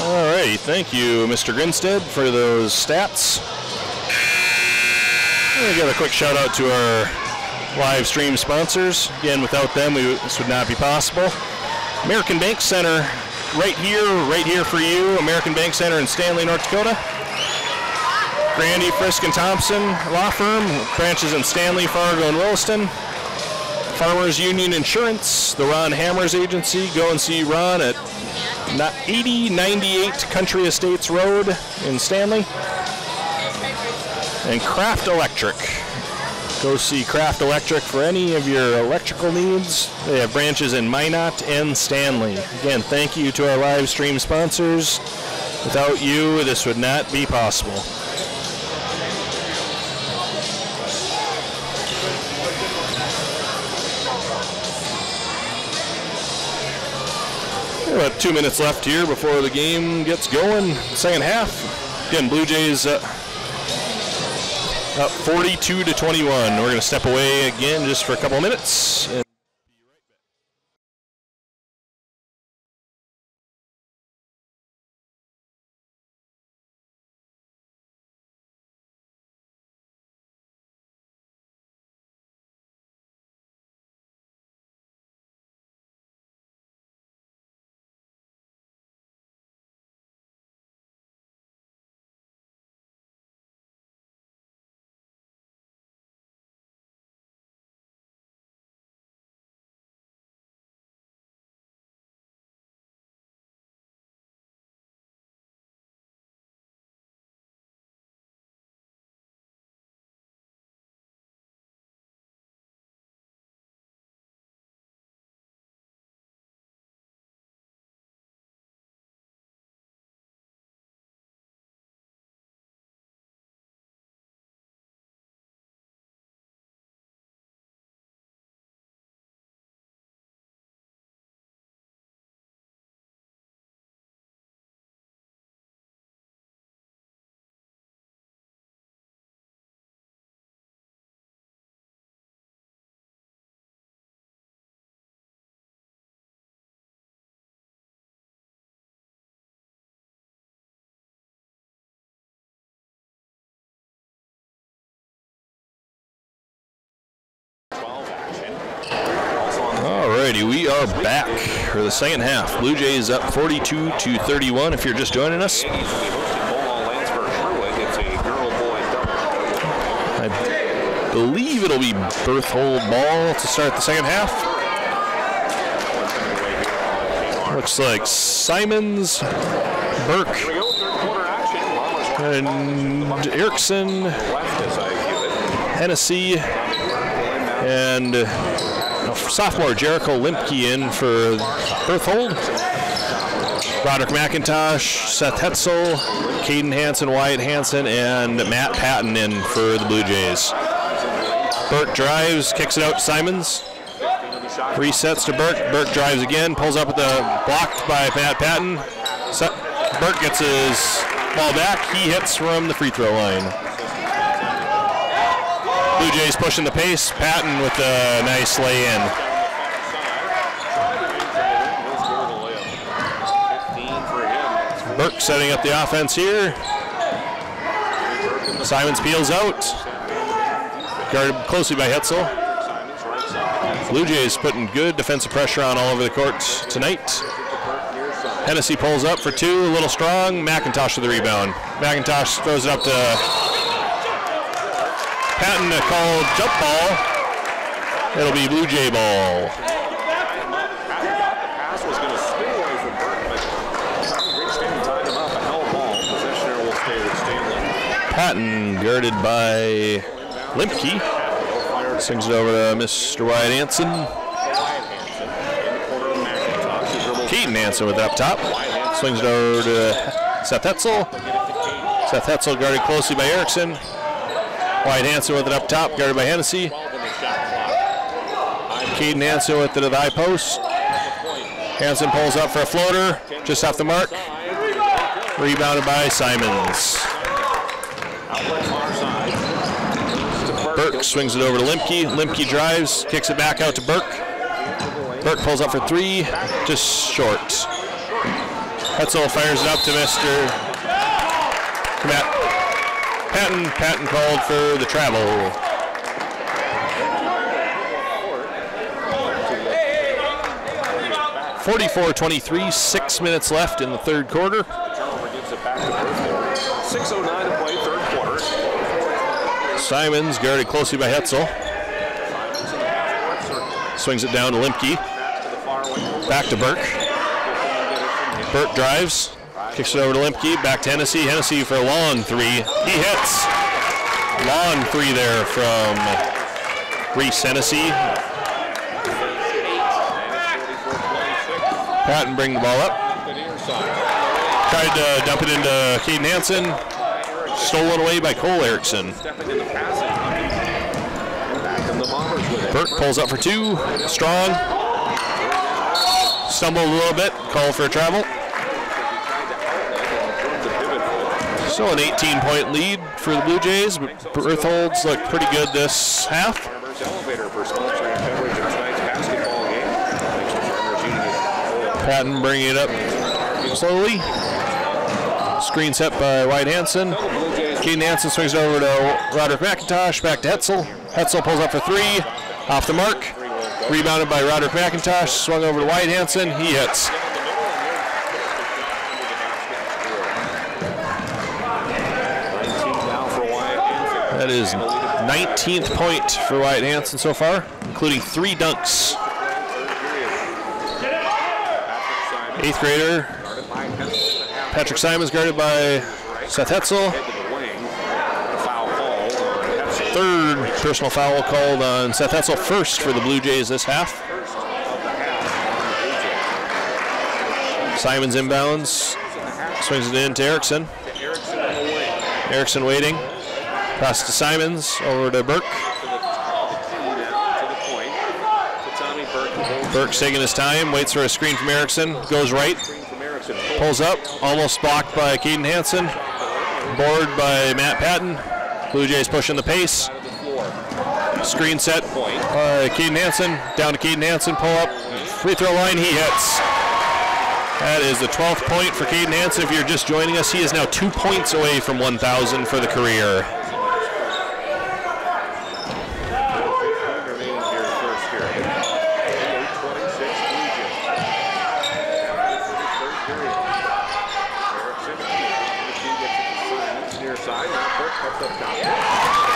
A: Alrighty, thank you, Mr. Grinstead, for those stats. I'm going to give a quick shout out to our live stream sponsors. Again, without them, this would not be possible. American Bank Center, right here for you. American Bank Center in Stanley, North Dakota. Grandy, Frisk, and Thompson Law Firm, branches in Stanley, Fargo, and Williston. Farmers Union Insurance, the Ron Hammers Agency. Go and see Ron at 8098 Country Estates Road in Stanley. And Kraft Electric. Go see Kraft Electric for any of your electrical needs. They have branches in Minot and Stanley. Again, thank you to our live stream sponsors. Without you, this would not be possible. About 2 minutes left here before the game gets going. Second half. Again, Blue Jays up 42-21. We're going to step away again just for a couple of minutes. And alrighty, we are back for the second half. Blue Jays up 42-31 if you're just joining us. I believe it'll be Berthold ball to start the second half. Looks like Simons, Burke, and Erickson, Hennessy, and sophomore Jericho Limpke in for Berthold. Roderick McIntosh, Seth Hetzel, Caden Hansen, Wyatt Hansen, and Matt Patton in for the Blue Jays. Burke drives, kicks it out to Simons. Resets to Burke. Burke drives again, pulls up with the blocked by Matt Patton. Burke gets his ball back. He hits from the free throw line. Blue Jays pushing the pace. Patton with a nice lay-in. Burke setting up the offense here. Simons peels out. Guarded closely by Hetzel. Blue Jays putting good defensive pressure on all over the court tonight. Hennessy pulls up for two, a little strong. McIntosh with the rebound. McIntosh throws it up to Patton to call jump ball. It'll be Blue Jay ball.
D: Pass was going to spin away from Burke, but Stanley tied him up. A hell ball. Possession will stay with Stanley.
A: Patton guarded by Limpke. Swings it over to Mr. Wyatt Hansen. Keaton Hansen with it up top. Swings it over to Seth Hetzel. Seth Hetzel guarded closely by Erickson. Wyatt Hansen with it up top, guarded by Hennessy. Keaton Hansen with it at the high post. Hansen pulls up for a floater, just off the mark. Rebounded by Simons. Burke swings it over to Limpke. Limpke drives, kicks it back out to Burke. Burke pulls up for three, just short. Hetzel fires it up to Mr. Patton. Patton called for the travel. .44-23, 6 minutes left in the third quarter.
D: 6:09 to play, third quarter.
A: Simons guarded closely by Hetzel. Swings it down to Limpke. Back to Burke. Burke drives. Kicks it over to Limpke. Back to Hennessy. Hennessy for a long three. He hits. Long three there from Reese Hennessy. Patton bring the ball up. Tried to dump it into Caden Hansen. Stolen away by Cole Erickson. Burke pulls up for two. Strong. Stumbled a little bit. Call for a travel. So an 18-point lead for the Blue Jays. Berthold's looked pretty good this half. Patton bringing it up slowly. Screen set by Wyatt Hansen. Caden Hansen swings it over to Roderick McIntosh. Back to Hetzel. Hetzel pulls up for three. Off the mark. Rebounded by Roderick McIntosh. Swung over to Wyatt Hansen. He hits. That is 19th point for Wyatt Hansen so far, including 3 dunks. 8th grader Patrick Simons guarded by Seth Hetzel. 3rd personal foul called on Seth Hetzel, first for the Blue Jays this half. Simons inbounds, swings it in to Erickson. Erickson waiting. Pass to Simons, over to Burke. Burke's taking his time, waits for a screen from Erickson, goes right, pulls up, almost blocked by Caden Hansen, board by Matt Patton. Blue Jays pushing the pace. Screen set, Caden Hansen, down to Caden Hansen, pull up, free throw line, he hits. That is the 12th point for Caden Hansen. If you're just joining us, he is now 2 points away from 1,000 for the career.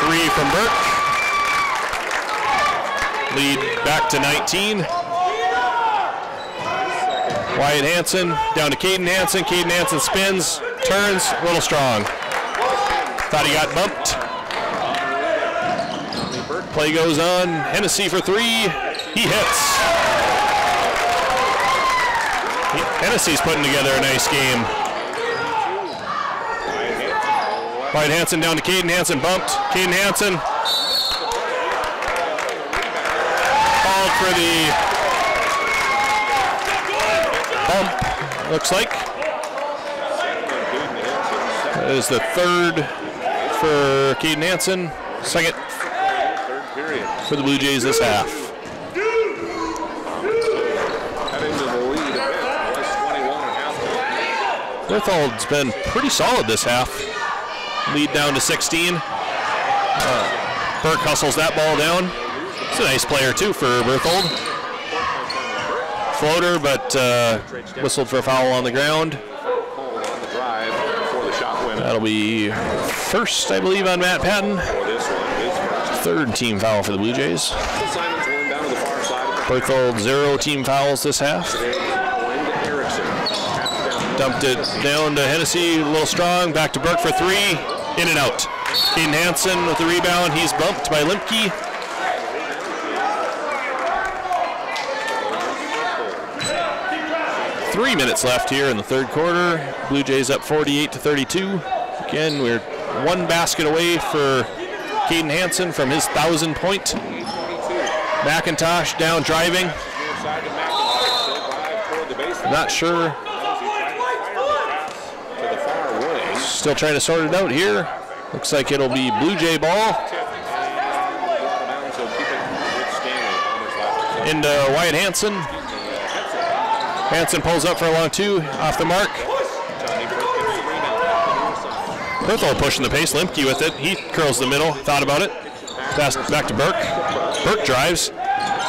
A: Three from Burke. Lead back to 19. Wyatt Hansen down to Caden Hansen. Caden Hansen spins, turns, a little strong. Thought he got bumped. Play goes on. Hennessy for three. He hits. Hennessy's putting together a nice game. Wyatt Hansen down to Caden Hansen, bumped. Caden Hansen. Called for the bump, looks like. That is the third for Caden Hansen, second for the Blue Jays this half. Berthold's been pretty solid this half. Lead down to 16. Burke hustles that ball down. It's a nice player too for Berthold. Floater, but whistled for a foul on the ground. That'll be first, I believe, on Matt Patton. Third team foul for the Blue Jays. Berthold 0 team fouls this half. Dumped it down to Hennessy, a little strong. Back to Burke for 3. In and out. Caden Hansen with the rebound. He's bumped by Limpke. Three minutes left here in the third quarter. Blue Jays up 48-32. Again, we're one basket away for Caden Hansen from his 1,000-point. McIntosh down driving. Not sure. Still trying to sort it out here. Looks like it'll be Blue Jay ball. Into Wyatt Hansen. Hansen pulls up for a long 2, off the mark. Berthold pushing the pace, Limpke with it. He curls the middle, thought about it. Pass back to Burke. Burke drives.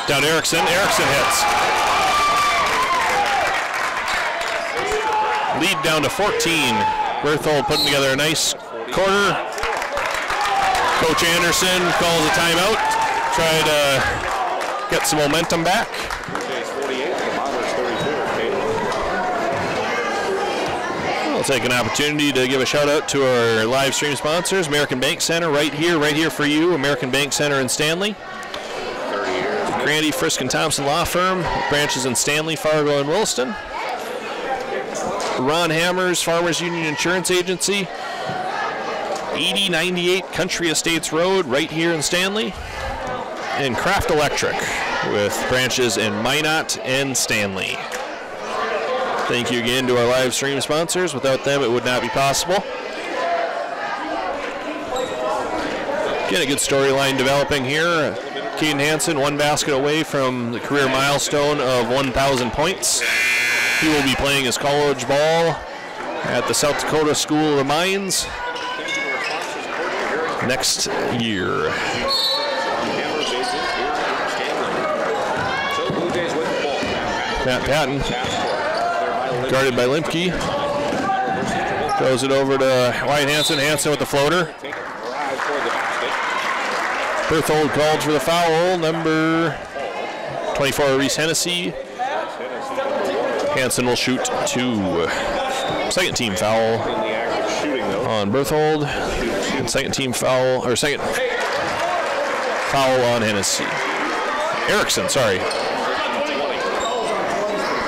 A: Down to Erickson. Erickson hits. Lead down to 14. Berthold putting together a nice quarter. Coach Anderson calls a timeout. Try to get some momentum back. I'll take an opportunity to give a shout out to our live stream sponsors, American Bank Center, right here for you, American Bank Center in Stanley. Grandy, Frisk & Thompson Law Firm, branches in Stanley, Fargo, and Williston. Ron Hammers, Farmers Union Insurance Agency, 8098 Country Estates Road, right here in Stanley. And Kraft Electric, with branches in Minot and Stanley. Thank you again to our live stream sponsors. Without them, it would not be possible. Again, a good storyline developing here. Caden Hansen, one basket away from the career milestone of 1,000 points. He will be playing his college ball at the South Dakota School of the Mines next year. Matt Patton, guarded by Limpke, throws it over to Wyatt Hansen. Hansen with the floater. Berthold called for the foul, number 24, Reese Hennessy. Hansen will shoot 2. Second team foul on Berthold. And second foul on Hennessy. Erickson, sorry.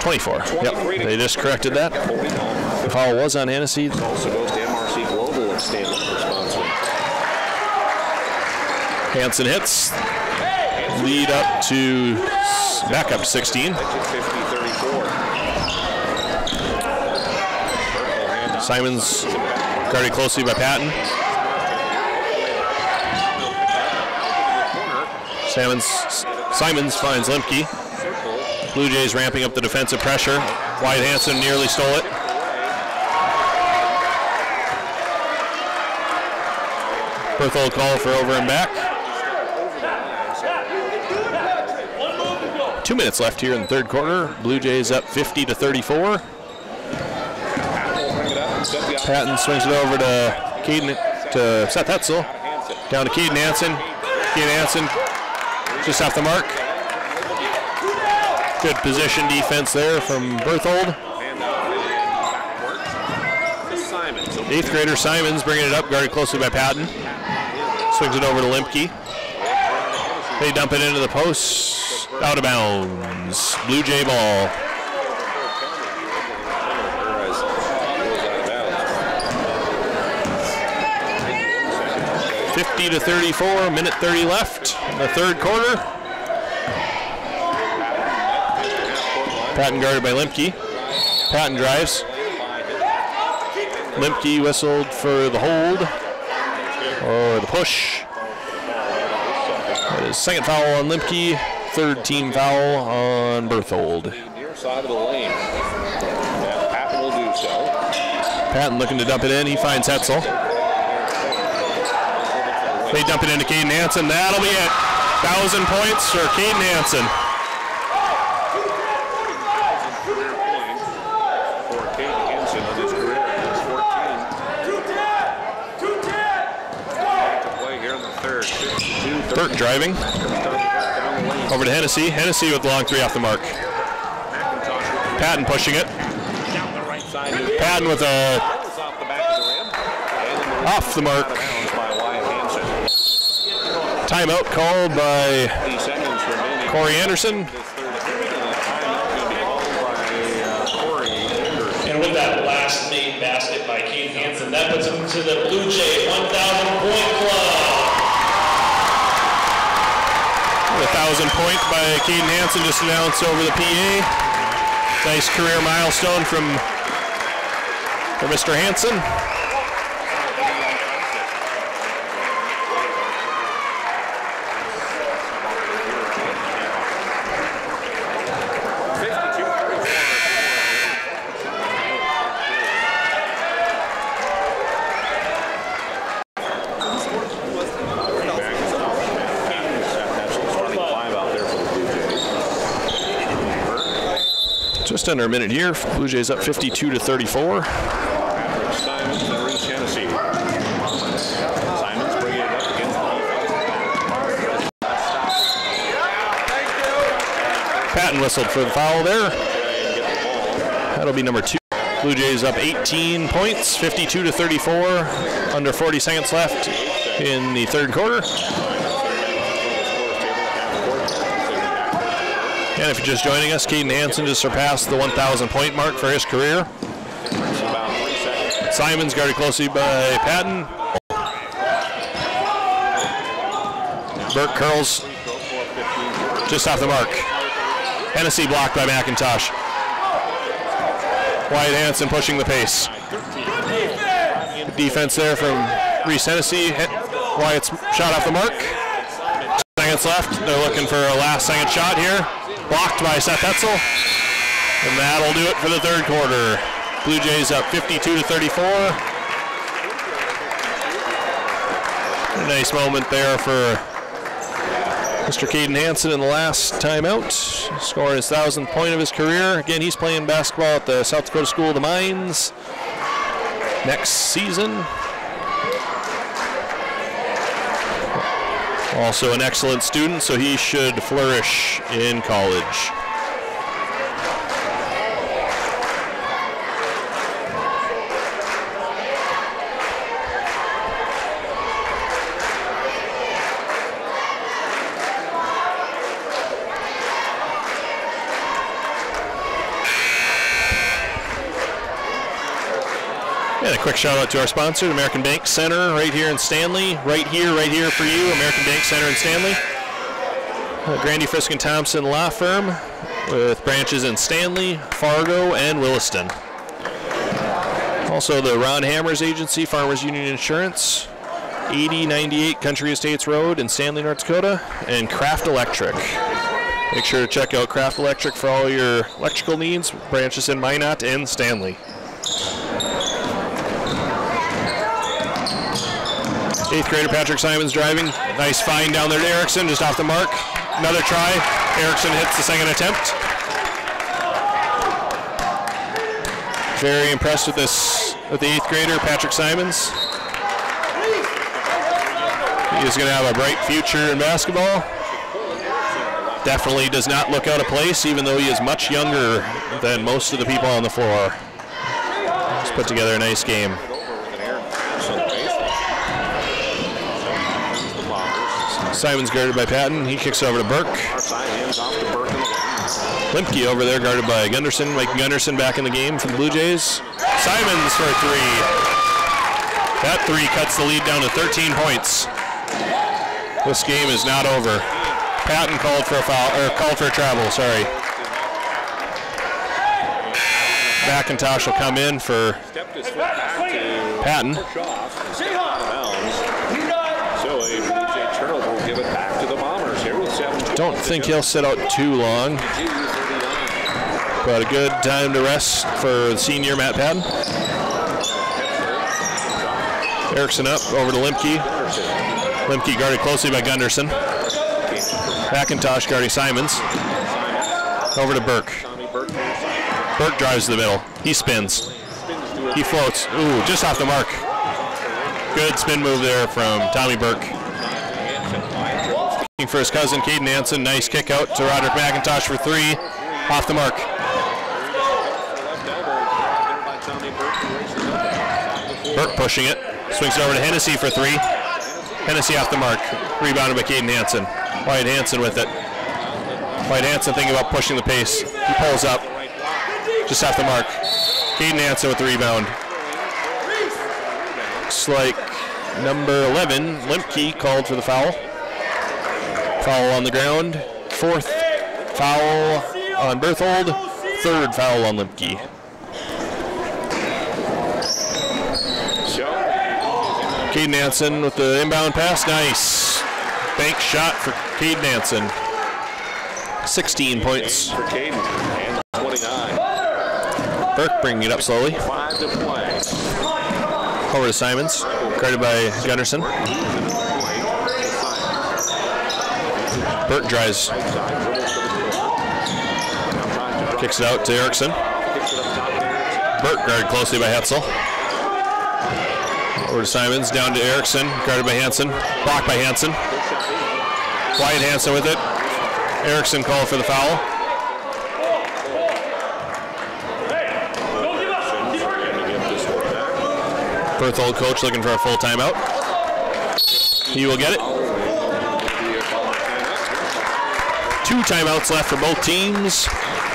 A: 24. Yep, they just corrected that. The foul was on Hennessy.
D: Also goes to MRC Global and Stanley for sponsoring.
A: Hansen hits. Lead up to back up 16.
D: 50-34.
A: Simons guarded closely by Patton. Simons finds Limpke. Blue Jays ramping up the defensive pressure. Wyatt Hansen nearly stole it. Berthold call for over and back. 2 minutes left here in the third quarter. Blue Jays up 50-34. Patton swings it over to Seth Hetzel. Down to Caden Hansen. Caden Hansen just off the mark. Good position defense there from Berthold. 8th grader Simons bringing it up, guarded closely by Patton. Swings it over to Limpke. They dump it into the post. Out of bounds. Blue Jay ball. $50-34, minute 30 left in the third quarter. Patton guarded by Limke. Patton drives. Limke whistled for the hold or the push. That is second foul on Limke, third team foul on Berthold.
D: Near side of the lane. And Patton will do so.
A: Patton looking to dump it in. He finds Hetzel. They dump it into Caden Hansen. That'll be it. 1,000 points for Caden Hansen.
D: For Caden Hansen on his career. It's 14. To play here in the third. 52,
A: Burke driving. Over to Hennessy. Hennessy with the long three off the mark. Patton pushing it.
D: Down the right side.
A: Patton with a
D: Off the back of the rim. And
A: off the mark.
D: by Wyatt Hansen.
A: Timeout called by
D: 30 seconds remaining.
A: Corey Anderson.
C: And with that last made basket by Caden Hansen, that puts him to the Blue Jay 1,000-point club.
A: 1,000 point by Caden Hansen just announced over the PA. Nice career milestone for Mr. Hansen. Just under a minute here. Blue Jays up 52-34.
D: Patrick Simons and Reese Hennessy. Simons bringing it up against the
A: Patton whistled for the foul there. That'll be number 2. Blue Jays up 18 points, 52-34. Under 40 seconds left in the third quarter. And if you're just joining us, Caden Hansen just surpassed the 1,000 point mark for his career. Simons guarded closely by Patton. Burke curls just off the mark. Hennessy blocked by McIntosh. Wyatt Hansen pushing the pace. Defense there from Reese Hennessy. Wyatt's shot off the mark. 2 seconds left. They're looking for a last second shot here. Blocked by Seth Hetzel. And that'll do it for the third quarter. Blue Jays up 52-34. A nice moment there for Mr. Caden Hansen in the last timeout. Scoring his 1,000th point of his career. Again, he's playing basketball at the South Dakota School of the Mines next season. Also an excellent student, so he should flourish in college. And a quick shout out to our sponsor, American Bank Center, right here in Stanley. Right here for you, American Bank Center in Stanley. Grandy, Frisk & Thompson law firm with branches in Stanley, Fargo, and Williston. Also the Ron Hammers Agency, Farmers Union Insurance, 8098 Country Estates Road in Stanley, North Dakota, and Kraft Electric. Make sure to check out Kraft Electric for all your electrical needs, branches in Minot and Stanley. 8th grader Patrick Simons driving. Nice find down there to Erickson, just off the mark. Another try. Erickson hits the second attempt. Very impressed with the 8th grader Patrick Simons. He is going to have a bright future in basketball. Definitely does not look out of place, even though he is much younger than most of the people on the floor. He's put together a nice game. Simons guarded by Patton. He kicks over to Burke. Limke over there guarded by Gunderson. Mike Gunderson back in the game for the Blue Jays. Simons for a 3. That 3 cuts the lead down to 13 points. This game is not over. Patton called for a foul, or called for a travel, sorry. McIntosh will come in for
D: Stepped his foot back to
A: Patton.
D: push off and step out of bounds. So a Blue Jay turnover will give it back to the Bombers here with 7.
A: Don't think he'll sit out too long, but a good time to rest for the senior Matt Patton. Erickson up over to Limke. Limke guarded closely by Gunderson. McIntosh guarding Simons. Over to Burke. Burke drives to the middle. He spins. He floats. Ooh, just off the mark. Good spin move there from Tommy Burke. Looking for his cousin, Caden Hansen. Nice kick out to Roderick McIntosh for 3. Off the mark. Burke pushing it. Swings it over to Hennessy for 3. Hennessy off the mark. Rebounded by Caden Hansen. Wyatt Hansen with it. Wyatt Hansen thinking about pushing the pace. He pulls up. Just off the mark. Caden Hansen with the rebound. Looks like number 11, Limke, called for the foul. Foul on the ground. 4th foul on Berthold. 3rd foul on Limke. Caden Hansen with the inbound pass. Nice. Bank shot for Caden Hansen. 16 points.
D: For Caden and 29.
A: Burke bringing it up slowly.
D: 5 to play.
A: Over to Simons. Guarded by Gunderson. Burke drives. Kicks it out to Erickson. Burke guarded closely by Hetzel. Over to Simons, down to Erickson, guarded by Hansen. Blocked by Hansen. Wyatt Hansen with it. Erickson called for the foul. Berthold coach looking for a full timeout. He will get it. 2 timeouts left for both teams.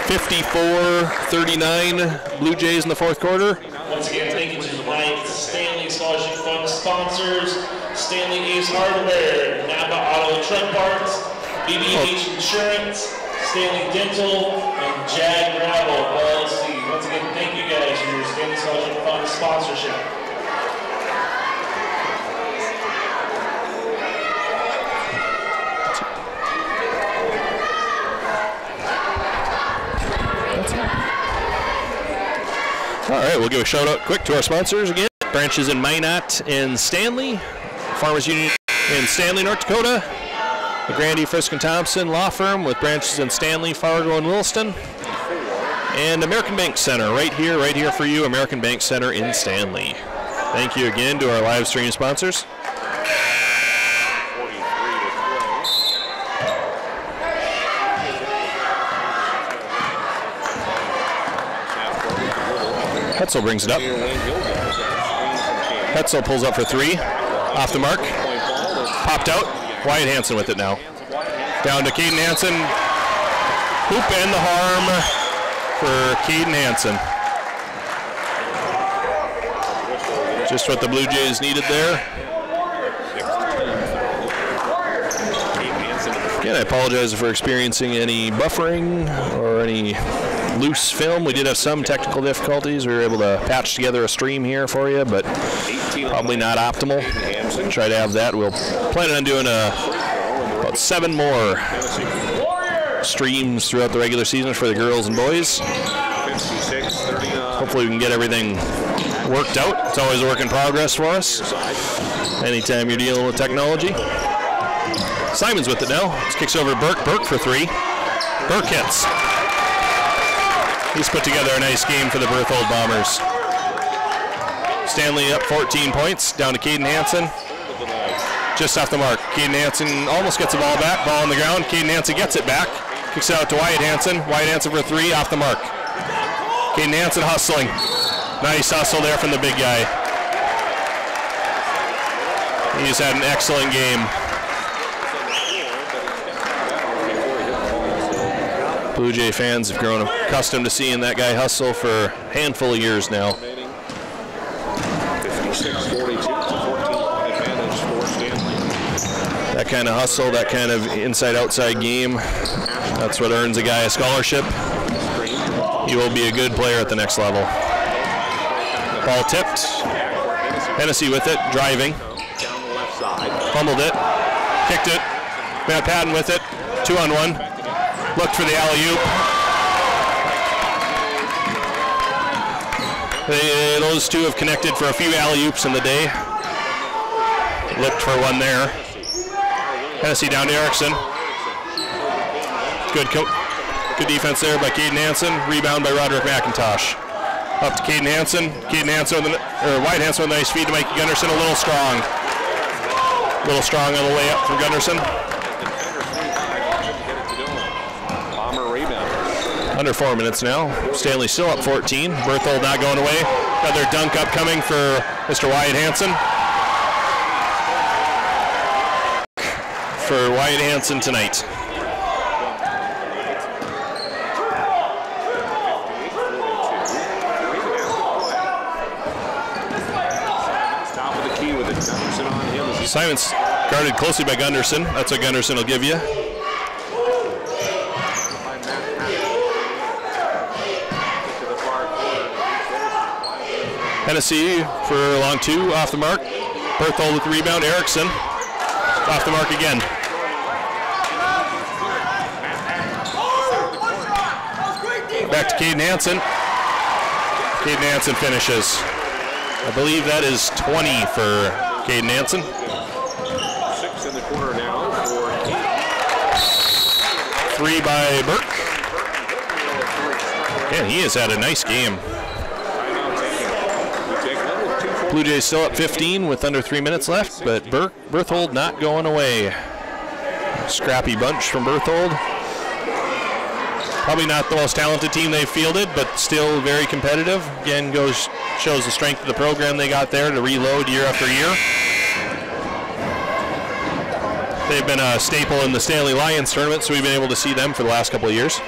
A: 54-39 Blue Jays in the 4th quarter.
C: Once again, thank you to tonight's Stanley Scholarship Fund sponsors, Stanley Ace Hardware, Napa Auto and Truck Parts, BBH Insurance, Stanley Dental, and Jag Gravel LLC. Once again, thank you guys for your Stanley Scholarship Fund sponsorship.
A: All right, we'll give a shout out quick to our sponsors again. Branches in Minot and Stanley, Farmers Union in Stanley, North Dakota, the Grandy, Frisk and Thompson Law Firm with branches in Stanley, Fargo, and Williston, and American Bank Center right here for you, American Bank Center in Stanley. Thank you again to our live stream sponsors. Hetzel brings it up. Hetzel pulls up for 3. Off the mark. Popped out. Wyatt Hansen with it now. Down to Caden Hansen. Hoop and the harm for Caden Hansen. Just what the Blue Jays needed there. Again, I apologize for experiencing any buffering or any loose film. We did have some technical difficulties. We were able to patch together a stream here for you, but probably not optimal. Try to have that. We'll plan on doing about 7 more streams throughout the regular season for the girls and boys. Hopefully we can get everything worked out. It's always a work in progress for us. Anytime you're dealing with technology. Simons with it now. Kicks over to Burke. Burke for 3. Burke hits. He's put together a nice game for the Berthold Bombers. Stanley up 14 points, down to Caden Hansen. Just off the mark. Caden Hansen almost gets the ball back. Ball on the ground. Caden Hansen gets it back. Kicks it out to Wyatt Hansen. Wyatt Hansen for 3, off the mark. Caden Hansen hustling. Nice hustle there from the big guy. He's had an excellent game. Blue Jay fans have grown accustomed to seeing that guy hustle for a handful of years now.
D: 56-42, 14-point advantage for Stanley.
A: That kind of hustle, that kind of inside-outside game, that's what earns a guy a scholarship. he will be a good player at the next level. Ball tipped. Hennessy with it, driving. Fumbled it, kicked it. Matt Patton with it, 2-on-1. Looked for the alley-oop. Those two have connected for a few alley-oops in the day. Looked for one there. Hennessy down to Erickson. Good defense there by Caden Hansen. Rebound by Roderick McIntosh. Up to Caden Hansen. Wyatt Hansen with a nice feed to Mike Gunderson. A little strong. A little strong on the way up from Gunderson. Under 4 minutes now. Stanley still up 14. Berthold not going away. Another dunk upcoming for Mr. Wyatt Hansen. For Wyatt Hansen tonight. Simon's guarded closely by Gunderson. That's what Gunderson will give you. Hennessy for a long two, off the mark. Berthold with the rebound. Erickson off the mark again. Back to Caden Hansen. Caden Hansen finishes. I believe that is 20 for Caden Hansen.
D: 6 in the quarter now for
A: 3 by Burke. Yeah, he has had a nice game. Blue Jays still up 15 with under 3 minutes left, but Berthold not going away. Scrappy bunch from Berthold. Probably not the most talented team they've fielded, but still very competitive. Again, shows the strength of the program they got there to reload year after year. They've been a staple in the Stanley Lions tournament, so we've been able to see them for the last couple of years.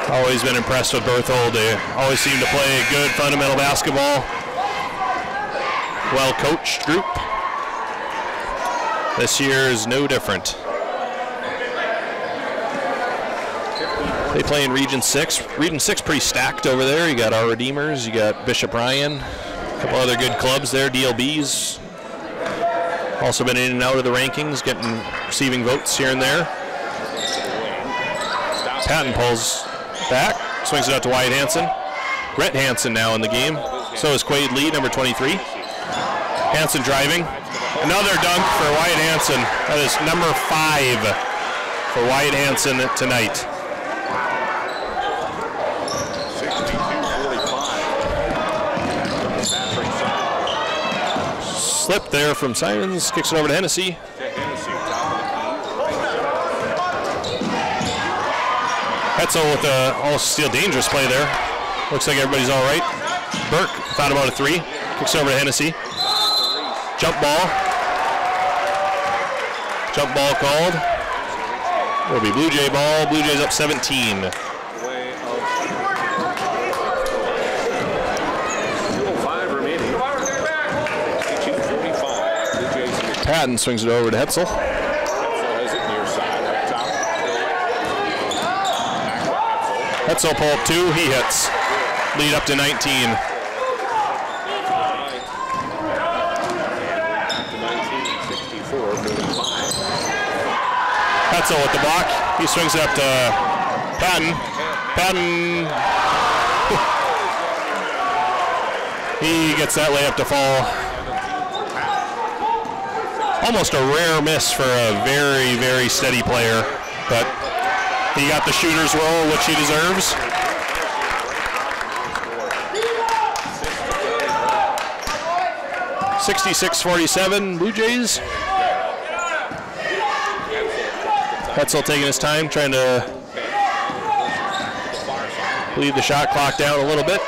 A: Always been impressed with Berthold. They always seem to play good fundamental basketball. Well-coached group. This year is no different. They play in Region 6. Region 6 pretty stacked over there. You got our Redeemers, you got Bishop Ryan, a couple other good clubs there, DLBs. Also been in and out of the rankings, receiving votes here and there. Patton pulls back, swings it out to Wyatt Hansen. Rhett Hansen now in the game. So is Quaid Lee, number 23. Hansen driving. Another dunk for Wyatt Hansen. That is number 5 for Wyatt Hansen tonight.
D: 62-45.
A: Slip there from Simons, kicks it over to Hennessy. Hetzel with the all-steal dangerous play there. Looks like everybody's all right. Burke thought about a 3. Kicks over to Hennessy. Jump ball. Jump ball called. It'll be Blue Jay ball. Blue Jays up 17. Patton swings it over to Hetzel. Hetzel pull up 2. He hits. Lead up to 19. Hetzel with the block. He swings it up to Patton. Patton. He gets that layup to fall. Almost a rare miss for a very, very steady player, but he got the shooter's role, which he deserves. (66-47) Blue Jays. Hetzel taking his time, trying to leave the shot clock down a little bit.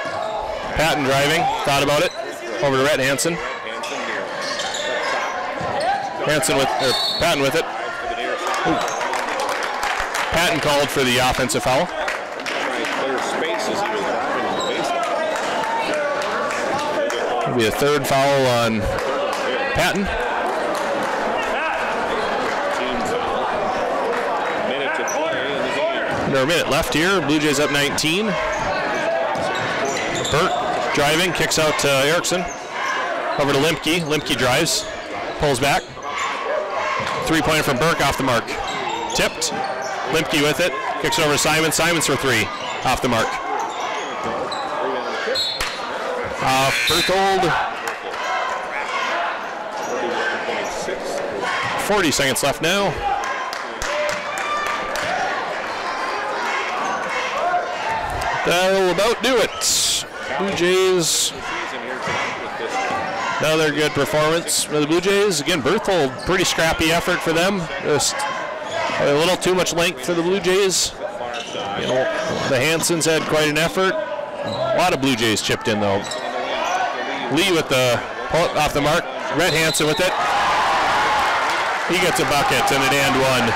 A: Patton driving, thought about it. Over to Rhett Hansen. Patton with it. Ooh. Patton called for the offensive foul. It'll be a 3rd foul on Patton. Under a minute left here. Blue Jays up 19. Burt driving, kicks out to Erickson. Over to Limke. Limke drives, pulls back. Three-pointer from Burke off the mark. Tipped. Limke with it. Kicks over to Simon. Simons for three. Off the mark. Berthold. 40 seconds left now. That'll about do it. Blue Jays. Another good performance for the Blue Jays. Again, Berthold, pretty scrappy effort for them. Just a little too much length for the Blue Jays. You know, the Hansons had quite an effort. A lot of Blue Jays chipped in though. Lee with the pull off the mark. Rhett Hansen with it. He gets a bucket and an and one.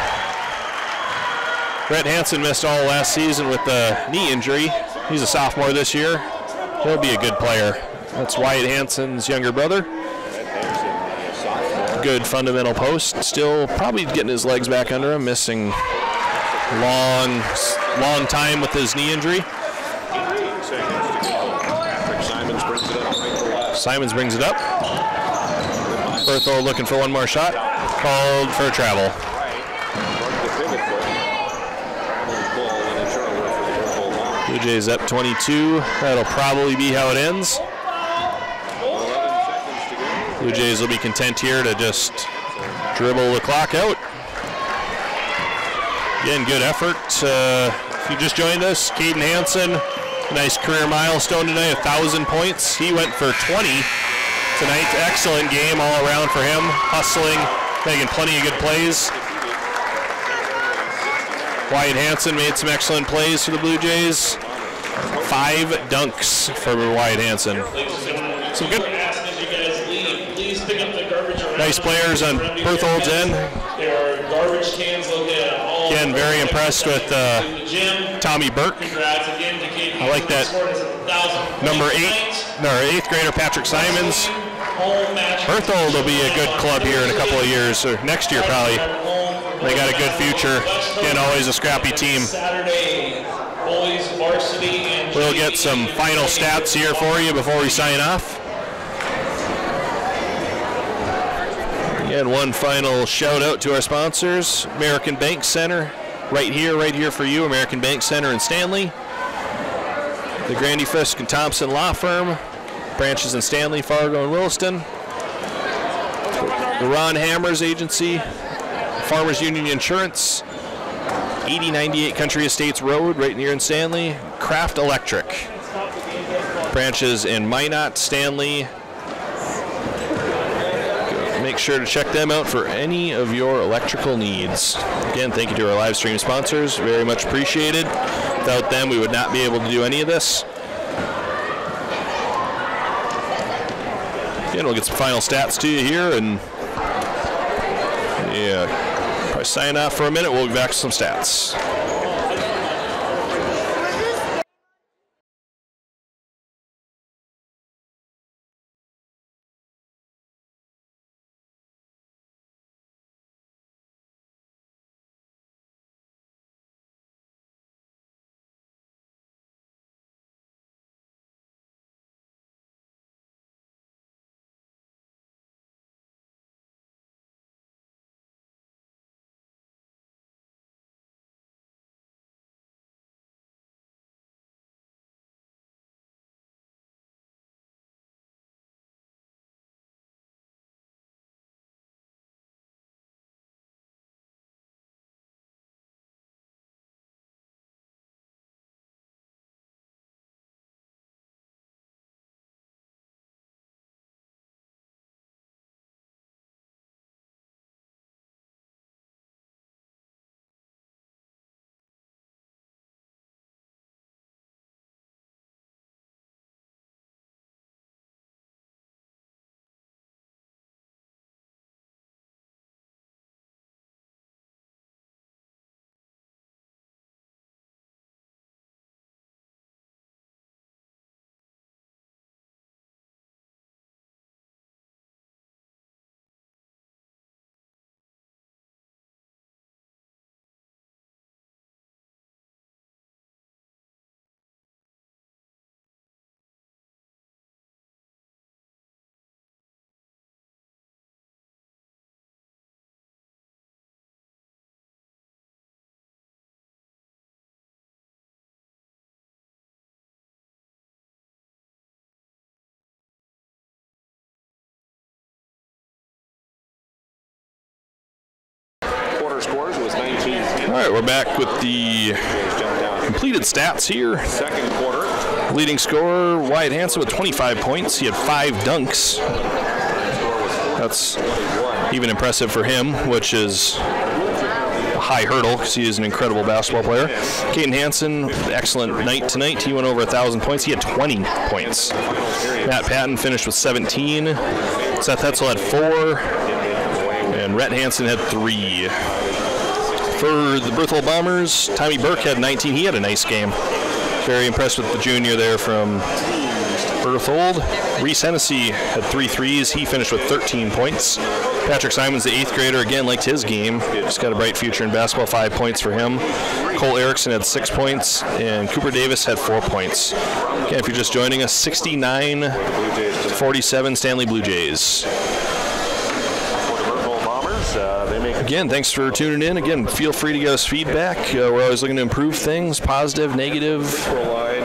A: Rhett Hansen missed all last season with the knee injury. He's a sophomore this year. He'll be a good player. That's Wyatt Hansen's younger brother. Good fundamental post. Still probably getting his legs back under him. Missing long time with his knee injury. Simons brings it up. Berthold looking for one more shot. Called for travel. Blue Jays up 22. That'll probably be how it ends. Blue Jays will be content here to just dribble the clock out. Again, good effort. If you just joined us, Caden Hansen, nice career milestone tonight, 1,000 points. He went for 20 tonight. Excellent game all around for him. Hustling, making plenty of good plays. Wyatt Hansen made some excellent plays for the Blue Jays. 5 dunks for Wyatt Hansen. Some good, nice players on Berthold's end. Again, very impressed with Tommy Burke. I like that number 8th grader Patrick Simons. Berthold will be a good club here in a couple of years, or next year probably. They got a good future. Again, always a scrappy team. We'll get some final stats here for you before we sign off. Again, one final shout out to our sponsors. American Bank Center, right here for you. American Bank Center in Stanley. The Grandy Fisk and Thompson Law Firm, branches in Stanley, Fargo, and Williston. The Ron Hammers Agency, Farmers Union Insurance, 8098 Country Estates Road, right here in Stanley. Kraft Electric, branches in Minot, Stanley. Make sure to check them out for any of your electrical needs. Again, thank you to our live stream sponsors. Very much appreciated. Without them, we would not be able to do any of this. Again, we'll get some final stats to you here, and yeah, probably sign off for a minute. We'll be back to some stats. right, we're back with the completed stats here.
D: Second quarter.
A: Leading scorer, Wyatt Hansen with 25 points. He had 5 dunks. That's even impressive for him, which is a high hurdle because he is an incredible basketball player. Caden Hansen, excellent night tonight. He went over 1,000 points. He had 20 points. Matt Patton finished with 17. Seth Hetzel had 4. And Rhett Hansen had 3. For the Berthold Bombers, Tommy Burke had 19. He had a nice game. Very impressed with the junior there from Berthold. Reese Hennessy had 3 threes. He finished with 13 points. Patrick Simons, the 8th grader, again liked his game. He's got a bright future in basketball, 5 points for him. Cole Erickson had 6 points, and Cooper Davis had 4 points. Again, if you're just joining us, 69-47 Stanley Blue Jays. Again, thanks for tuning in. Again, feel free to give us feedback. We're always looking to improve things, positive, negative,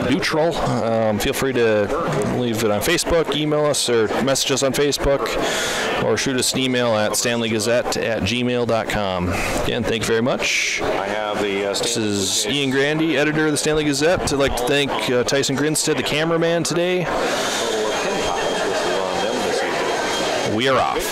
A: neutral. Feel free to leave it on Facebook, email us, or message us on Facebook, or shoot us an email at stanleygazette@gmail.com. Again, thank you very much. This is Ian Grandy, editor of the Stanley Gazette. I'd like to thank Tyson Grinstead, the cameraman today. We are off.